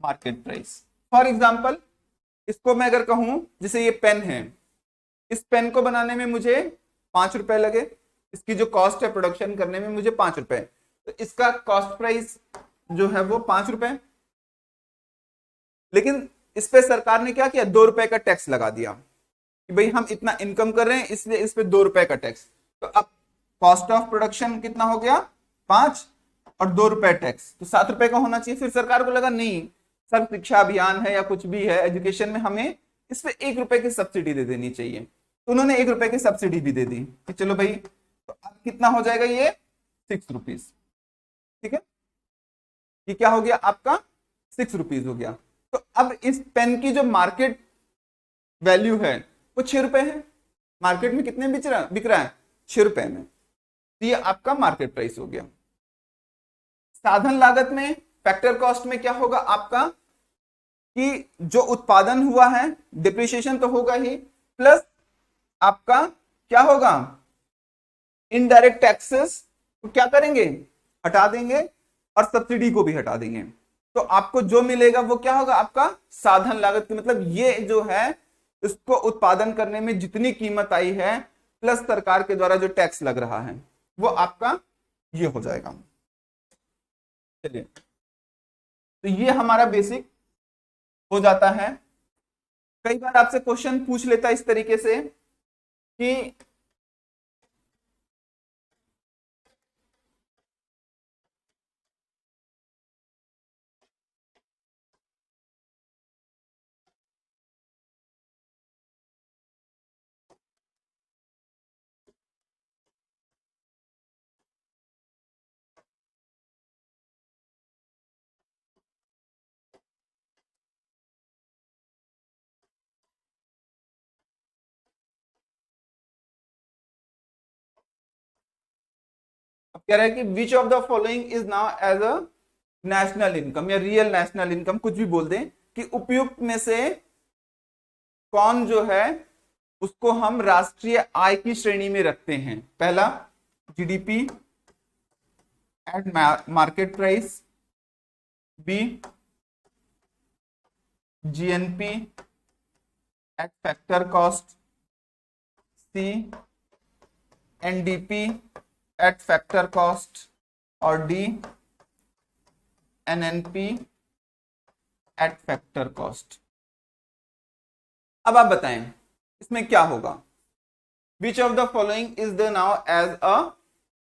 मार्केट प्राइस। फॉर एग्जांपल इसको मैं अगर कहूं, जैसे ये पेन है, इस पेन को बनाने में मुझे 5 रुपए लगे, इसकी जो कॉस्ट है प्रोडक्शन करने में मुझे 5 रुपए, तो इसका कॉस्ट प्राइस जो है वो 5 रुपए, लेकिन इस पे सरकार ने क्या किया, 2 रुपए का टैक्स लगा दिया कि भाई हम इतना इनकम कर रहे हैं इसलिए इस पे 2 रुपए का टैक्स। तो अब कॉस्ट ऑफ प्रोडक्शन कितना हो गया, 5 और 2 रुपए टैक्स, तो 7 रुपए का होना चाहिए। फिर सरकार को लगा नहीं, सर्व शिक्षा अभियान है या कुछ भी है एजुकेशन में, हमें इस पे 1 रुपए की सब्सिडी दे देनी चाहिए, तो उन्होंने 1 रुपए की सब्सिडी भी दे दी कि चलो भाई, तो अब कितना हो जाएगा ये 6 रुपीज, ठीक है, ये क्या हो गया आपका 6 रुपीज हो गया। तो अब इस पेन की जो मार्केट वैल्यू है वो 6 रुपए है, मार्केट में कितने बिक रहा है 6 रुपए में, तो ये आपका मार्केट प्राइस हो गया। साधन लागत में, फैक्टर कॉस्ट में क्या होगा आपका कि जो उत्पादन हुआ है डिप्रिसिएशन तो होगा ही, प्लस आपका क्या होगा, इनडायरेक्ट टैक्सेस तो क्या करेंगे, हटा देंगे, और सब्सिडी को भी हटा देंगे, तो आपको जो मिलेगा वो क्या होगा आपका साधन लागत की, मतलब ये जो है इसको उत्पादन करने में जितनी कीमत आई है प्लस सरकार के द्वारा जो टैक्स लग रहा है वो आपका ये हो जाएगा। चलिए, तो ये हमारा बेसिक हो जाता है कई बार आपसे क्वेश्चन पूछ लेता है इस तरीके से कि अब कह रहा है कि which of the following is known as a national income या रियल नेशनल इनकम, कुछ भी बोल दें, कि उपयुक्त में से कौन जो है उसको हम राष्ट्रीय आय की श्रेणी में रखते हैं। पहला GDP at market price, B GNP at factor cost, C NDP at factor cost, और D NNP at factor cost. अब आप बताएं इसमें क्या होगा। Which of the following is the now as a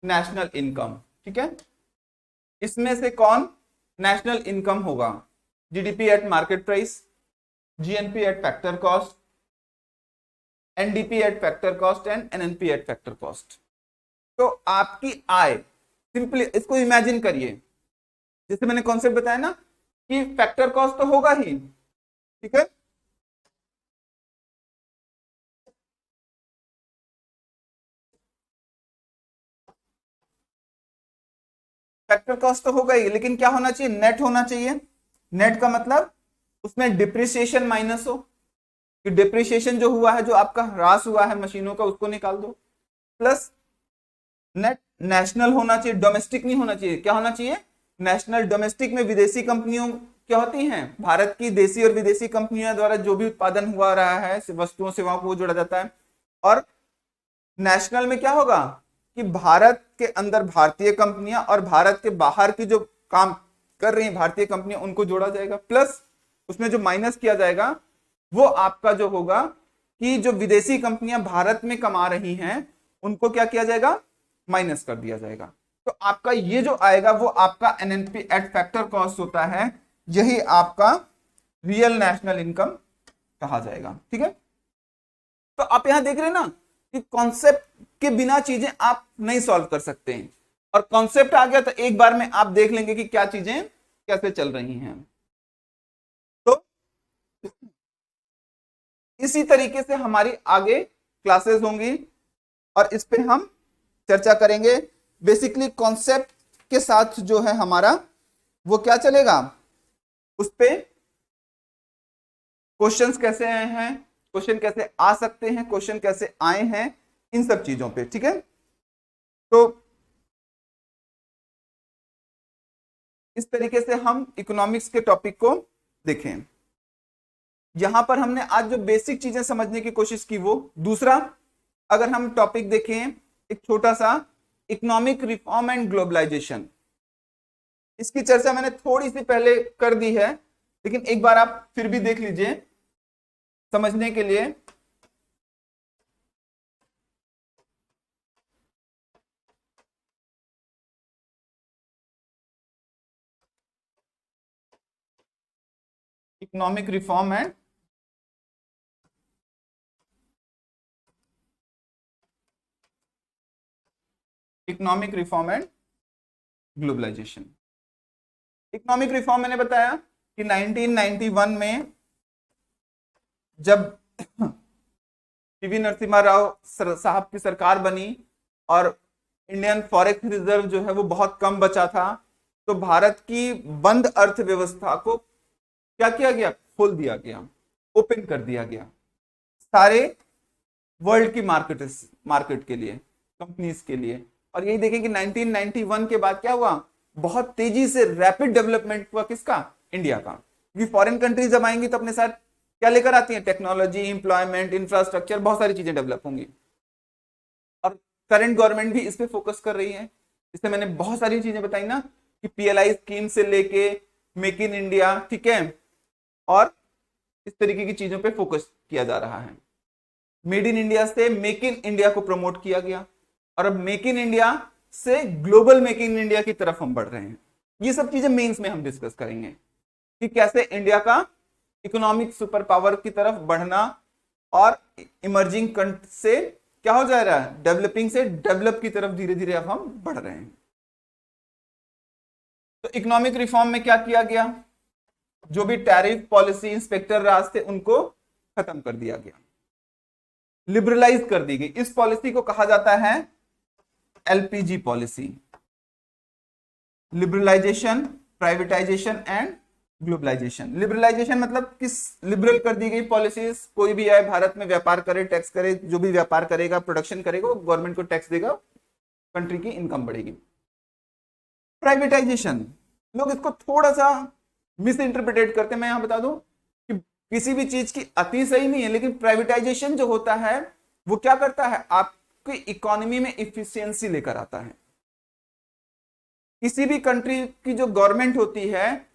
national income, ठीक है, इसमें से कौन नेशनल इनकम होगा। GDP at market price, GNP at factor cost, NDP at factor cost and NNP at factor cost. तो आपकी आय, सिंपली इसको imagine करिए, जैसे मैंने कॉन्सेप्ट बताया ना कि फैक्टर कॉस्ट तो होगा ही, ठीक है, फैक्टर कॉस्ट तो होगा ही, लेकिन क्या होना चाहिए, नेट होना चाहिए। नेट का मतलब उसमें डिप्रिसिएशन माइनस हो, कि डिप्रिसिएशन जो हुआ है, जो आपका ह्रास हुआ है मशीनों का, उसको निकाल दो, प्लस नेट नेशनल होना चाहिए, डोमेस्टिक नहीं होना चाहिए। क्या होना चाहिए, नेशनल। डोमेस्टिक में विदेशी कंपनियों क्या होती हैं, भारत की देशी और विदेशी कंपनियों द्वारा जो भी उत्पादन हुआ रहा है वस्तुओं सेवाओं को जोड़ा जाता है। और नेशनल में क्या होगा कि भारत के अंदर भारतीय कंपनियां और भारत के बाहर की जो काम कर रही हैं भारतीय कंपनियां, उनको जोड़ा जाएगा, प्लस उसमें जो माइनस किया जाएगा वो आपका जो होगा कि जो विदेशी कंपनियां भारत में कमा रही हैं उनको क्या किया जाएगा, माइनस कर दिया जाएगा। तो आपका ये जो आएगा वो आपका एनएनपी एट फैक्टर कॉस्ट होता है, यही आपका रियल नेशनल इनकम कहा जाएगा, ठीक है। तो आप यहां देख रहे हैं ना कि कॉन्सेप्ट के बिना चीजें आप नहीं सॉल्व कर सकते हैं, और कॉन्सेप्ट आ गया तो एक बार में आप देख लेंगे कि क्या चीजें कैसे चल रही हैं। तो इसी तरीके से हमारी आगे क्लासेस होंगी और इस पे हम चर्चा करेंगे। बेसिकली कॉन्सेप्ट के साथ जो है हमारा वो क्या चलेगा, उस पे क्वेश्चंस कैसे आए हैं, क्वेश्चन कैसे आ सकते हैं, क्वेश्चन कैसे आए हैं, इन सब चीजों पे, ठीक है। तो इस तरीके से हम इकोनॉमिक्स के टॉपिक को देखें। यहां पर हमने आज जो बेसिक चीजें समझने की कोशिश की वो। दूसरा, अगर हम टॉपिक देखें एक छोटा सा, इकोनॉमिक रिफॉर्म एंड ग्लोबलाइजेशन, इसकी चर्चा मैंने थोड़ी सी पहले कर दी है, लेकिन एक बार आप फिर भी देख लीजिए समझने के लिए। Economic reform and globalization. Economic reform मैंने बताया कि 1991 में जब पीवी नरसिम्हा राव साहब की सरकार बनी और इंडियन फॉरेक्स रिजर्व जो है वो बहुत कम बचा था, तो भारत की बंद अर्थव्यवस्था को क्या किया गया, खोल दिया गया, ओपन कर दिया गया सारे वर्ल्ड की मार्केट के लिए, कंपनीज के लिए। और यही देखें कि 1991 के बाद क्या हुआ, बहुत तेजी से रैपिड डेवलपमेंट हुआ किसका, इंडिया का। क्योंकि फॉरेन कंट्रीज जब आएंगी तो अपने साथ क्या लेकर आती हैं, टेक्नोलॉजी, इंप्लॉयमेंट, इंफ्रास्ट्रक्चर, बहुत सारी चीजें डेवलप होंगी। और करंट गवर्नमेंट भी इस पे फोकस कर रही है। इससे मैंने बहुत सारी चीजें बताई ना कि पीएलआई स्कीम से लेके मेक इन इंडिया, ठीक है, और इस तरीके की चीजों पे फोकस किया जा रहा है। मेड इन इंडिया से मेक इन इंडिया को प्रमोट किया गया और अब मेक इन इंडिया से ग्लोबल मेक इन इंडिया की तरफ हम बढ़ रहे हैं। ये सब चीजें मेंस में हम डिस्कस करेंगे कि कैसे इंडिया का इकोनॉमिक सुपर पावर की तरफ बढ़ना और इमर्जिंग कंट्री से क्या हो जा रहा है, डेवलपिंग से डेवलप की तरफ धीरे धीरे अब हम बढ़ रहे हैं। तो इकोनॉमिक रिफॉर्म में क्या किया गया, जो भी टैरिफ पॉलिसी इंस्पेक्टर राज थे उनको खत्म कर दिया गया, लिबरलाइज कर दी गई। इस पॉलिसी को कहा जाता है LPG policy, liberalization, privatization and globalization. Liberalization मतलब किस, लिबरल कर दी गई पॉलिसीज, कोई भी आए भारत में व्यापार करे, टैक्स करे, जो भी व्यापार करेगा प्रोडक्शन करेगा वो गवर्नमेंट को टैक्स देगा, कंट्री की इनकम बढ़ेगी। प्राइवेटाइजेशन, लोग इसको थोड़ा सा मिस इंटरप्रिटेट करते हैं। मैं यहां बता दूं कि किसी भी चीज की अति सही नहीं है, लेकिन प्राइवेटाइजेशन जो होता है वो क्या करता है, आपकी इकोनॉमी में इफिशियंसी लेकर आता है। किसी भी कंट्री की जो गवर्नमेंट होती है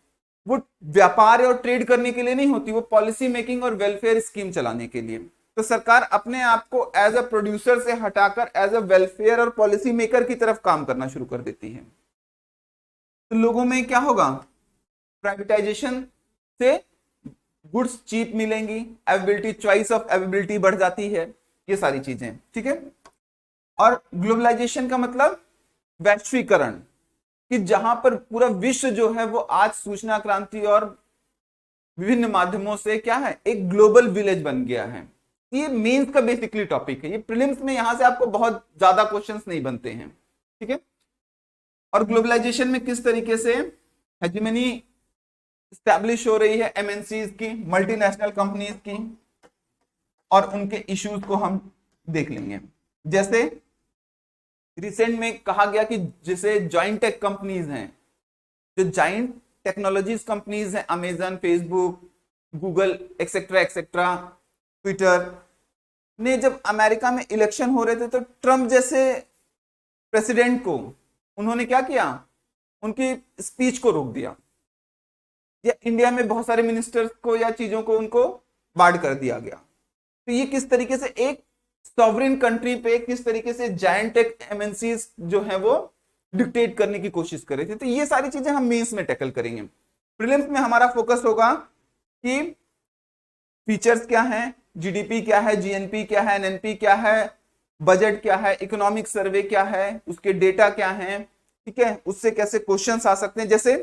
वो व्यापार और ट्रेड करने के लिए नहीं होती, वो पॉलिसी मेकिंग और वेलफेयर स्कीम चलाने के लिए। तो सरकार अपने आप को एज अ प्रोड्यूसर से हटाकर एज अ वेलफेयर और पॉलिसी मेकर की तरफ काम करना शुरू कर देती है। तो लोगों में क्या होगा, प्राइवेटाइजेशन से गुड्स चीप मिलेंगी, अवेलेबिलिटी, चॉइस ऑफ अवेलेबिलिटी बढ़ जाती है, ये सारी चीजें, ठीक है। और ग्लोबलाइजेशन का मतलब वैश्वीकरण, कि जहां पर पूरा विश्व जो है वो आज सूचना क्रांति और विभिन्न माध्यमों से क्या है, एक ग्लोबल विलेज बन गया है। ये मेंस का बेसिकली टॉपिक है, ये प्रीलिम्स में यहां से आपको बहुत ज्यादा क्वेश्चंस नहीं बनते हैं, ठीक है। और ग्लोबलाइजेशन में किस तरीके से हेजेमनी स्टैब्लिश हो रही है एमएनसीज की, मल्टीनेशनल कंपनीज की, और उनके इश्यूज को हम देख लेंगे। जैसे रिसेंट में कहा गया कि जैसे जॉइंट टेक कंपनीज हैं, जो जॉइंट टेक्नोलॉजीज कंपनीज हैं, Amazon, Facebook, Google etcetera etcetera, Twitter ने जब अमेरिका में इलेक्शन हो रहे थे तो ट्रम्प जैसे प्रेसिडेंट को उन्होंने क्या किया, उनकी स्पीच को रोक दिया, या इंडिया में बहुत सारे मिनिस्टर्स को या चीजों को उनको बार्ड कर दिया गया। तो ये किस तरीके से एक सॉवरेन कंट्री पे किस तरीके से जायंट टेक एमएनसीज जो है वो डिक्टेट करने की कोशिश कर रहे थे। तो ये सारी चीजें हम मेंस में टैकल करेंगे। प्रीलिम्स में हमारा फोकस होगा कि फीचर्स क्या हैं, जीडीपी क्या है, जीएनपी क्या है, एनएनपी क्या है, बजट क्या है, इकोनॉमिक सर्वे क्या है, उसके डेटा क्या है, ठीक है, उससे कैसे क्वेश्चंस आ सकते हैं। जैसे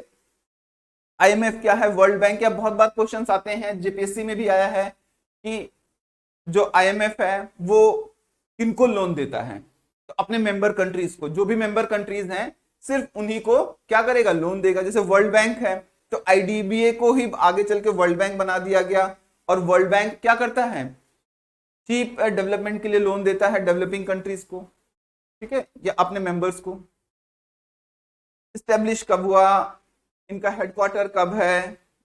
आईएमएफ क्या है, वर्ल्ड बैंक क्या, बहुत बार क्वेश्चंस आते हैं, जेपीएससी में भी आया है कि जो आईएमएफ है वो किनको लोन देता है, तो अपने मेंबर कंट्रीज को, जो भी मेंबर कंट्रीज हैं सिर्फ उन्हीं को क्या करेगा, लोन देगा। जैसे वर्ल्ड बैंक है तो आईडीबीए को ही आगे चल के वर्ल्ड बैंक बना दिया गया, और वर्ल्ड बैंक क्या करता है, चीप डेवलपमेंट के लिए लोन देता है डेवलपिंग कंट्रीज को, ठीक है, या अपने मेंबर्स को। स्टेब्लिश कब हुआ, इनका हेडक्वार्टर कब है,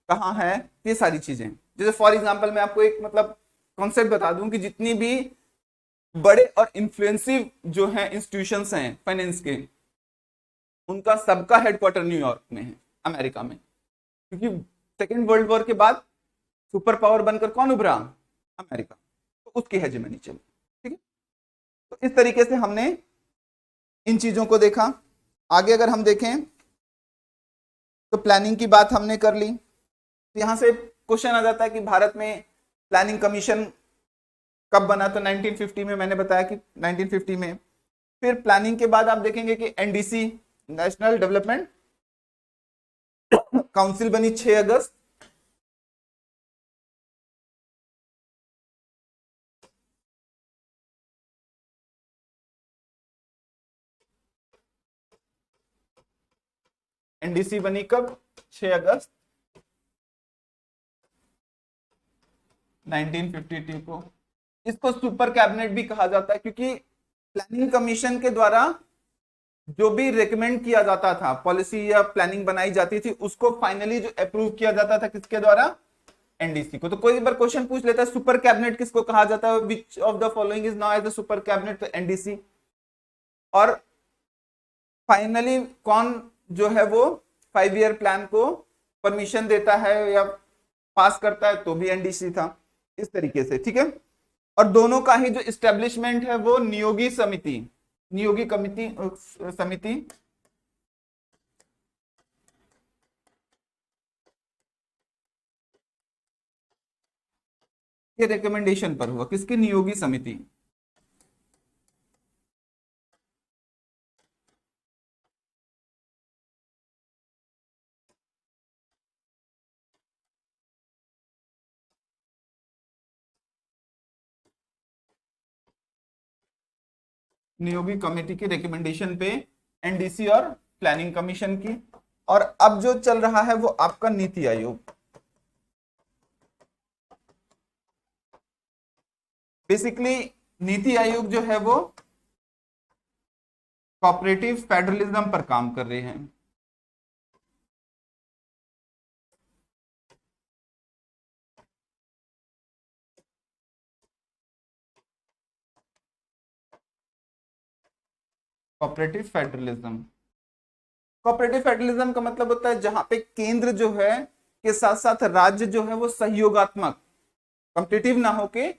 कहाँ है, ये सारी चीजें। जैसे फॉर एग्जांपल मैं आपको एक मतलब कॉन्सेप्ट बता दूं कि जितनी भी बड़े और इन्फ्लुएंसिव जो हैं इंस्टीट्यूशंस हैं फाइनेंस के, उनका सबका हेडक्वार्टर न्यूयॉर्क में है, अमेरिका में, क्योंकि सेकेंड वर्ल्ड वॉर के बाद सुपर पावर बनकर कौन उभरा, अमेरिका, तो उसकी हेजेमनी चली, ठीक है। तो इस तरीके से हमने इन चीजों को देखा। आगे अगर हम देखें तो प्लानिंग की बात हमने कर ली। तो यहां से क्वेश्चन आ जाता है कि भारत में प्लानिंग कमीशन कब बना, तो 1950 में, मैंने बताया कि 1950 में। फिर प्लानिंग के बाद आप देखेंगे कि एनडीसी, नेशनल डेवलपमेंट काउंसिल बनी 6 अगस्त। एनडीसी बनी कब, 6 अगस्त 1952 को। इसको सुपर कैबिनेट भी कहा जाता है, क्योंकि प्लानिंग कमीशन के द्वारा जो भी रिकमेंड किया जाता था, पॉलिसी या प्लानिंग बनाई जाती थी, उसको फाइनली जो अप्रूव किया जाता था किसके द्वारा, एनडीसी को। तो कोई बार क्वेश्चन पूछ लेता है सुपर कैबिनेट किसको कहा जाता है, which of the following is known as the super cabinet, तो एनडीसी। और फाइनली कौन जो है वो 5 ईयर प्लान को परमिशन देता है या पास करता है तो भी एनडीसी था, इस तरीके से, ठीक है। और दोनों का ही जो इस्टेब्लिशमेंट है वो नियोगी समिति, नियोगी कमिटी समिति के रिकमेंडेशन पर हुआ। किसकी? नियोगी समिति। नियोगी कमेटी के रिकमेंडेशन पे एनडीसी और प्लानिंग कमीशन की। और अब जो चल रहा है वो आपका नीति आयोग। बेसिकली नीति आयोग जो है वो कोऑपरेटिव फेडरलिज्म पर काम कर रहे हैं। कोऑपरेटिव फेडरलिज्म, कोऑपरेटिव फेडरलिज्म का मतलब होता है जहां पे केंद्र जो है के साथ साथ राज्य जो है वो सहयोगात्मक, कॉम्पिटिटिव ना होके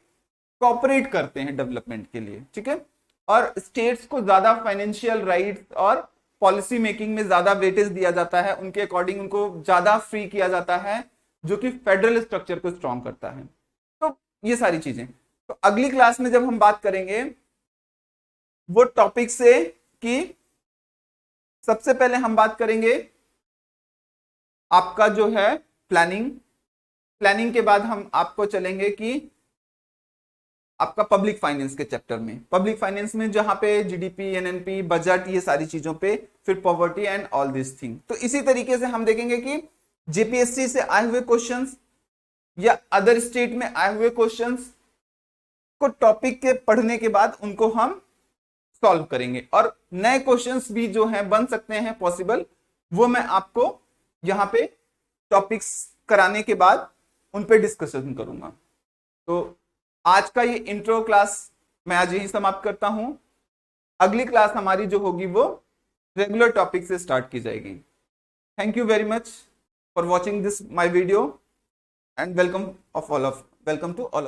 कोऑपरेट करते हैं डेवलपमेंट के लिए, ठीक है। और स्टेट्स को ज्यादा फाइनेंशियल राइट्स और पॉलिसी मेकिंग में ज्यादा वेटेज दिया जाता है, उनके अकॉर्डिंग उनको ज्यादा फ्री किया जाता है, जो कि फेडरल स्ट्रक्चर को स्ट्रॉन्ग करता है। तो ये सारी चीजें तो अगली क्लास में जब हम बात करेंगे वो टॉपिक से कि सबसे पहले हम बात करेंगे आपका जो है प्लानिंग, प्लानिंग के बाद हम आपको चलेंगे कि आपका पब्लिक फाइनेंस के चैप्टर में, पब्लिक फाइनेंस में जहां पे जीडीपी, एनएनपी, बजट, ये सारी चीजों पे, फिर poverty and all this thing. तो इसी तरीके से हम देखेंगे कि जेपीएससी से आए हुए क्वेश्चंस या अदर स्टेट में आए हुए क्वेश्चंस को टॉपिक के पढ़ने के बाद उनको हम सॉल्व करेंगे, और नए क्वेश्चंस भी जो हैं बन सकते हैं पॉसिबल, वो मैं आपको यहाँ पे टॉपिक्स कराने के बाद उन पे डिस्कशन करूंगा। तो आज का ये इंट्रो क्लास मैं आज यही समाप्त करता हूं। अगली क्लास हमारी जो होगी वो रेगुलर टॉपिक से स्टार्ट की जाएगी। Thank you very much for watching this my video and welcome to all.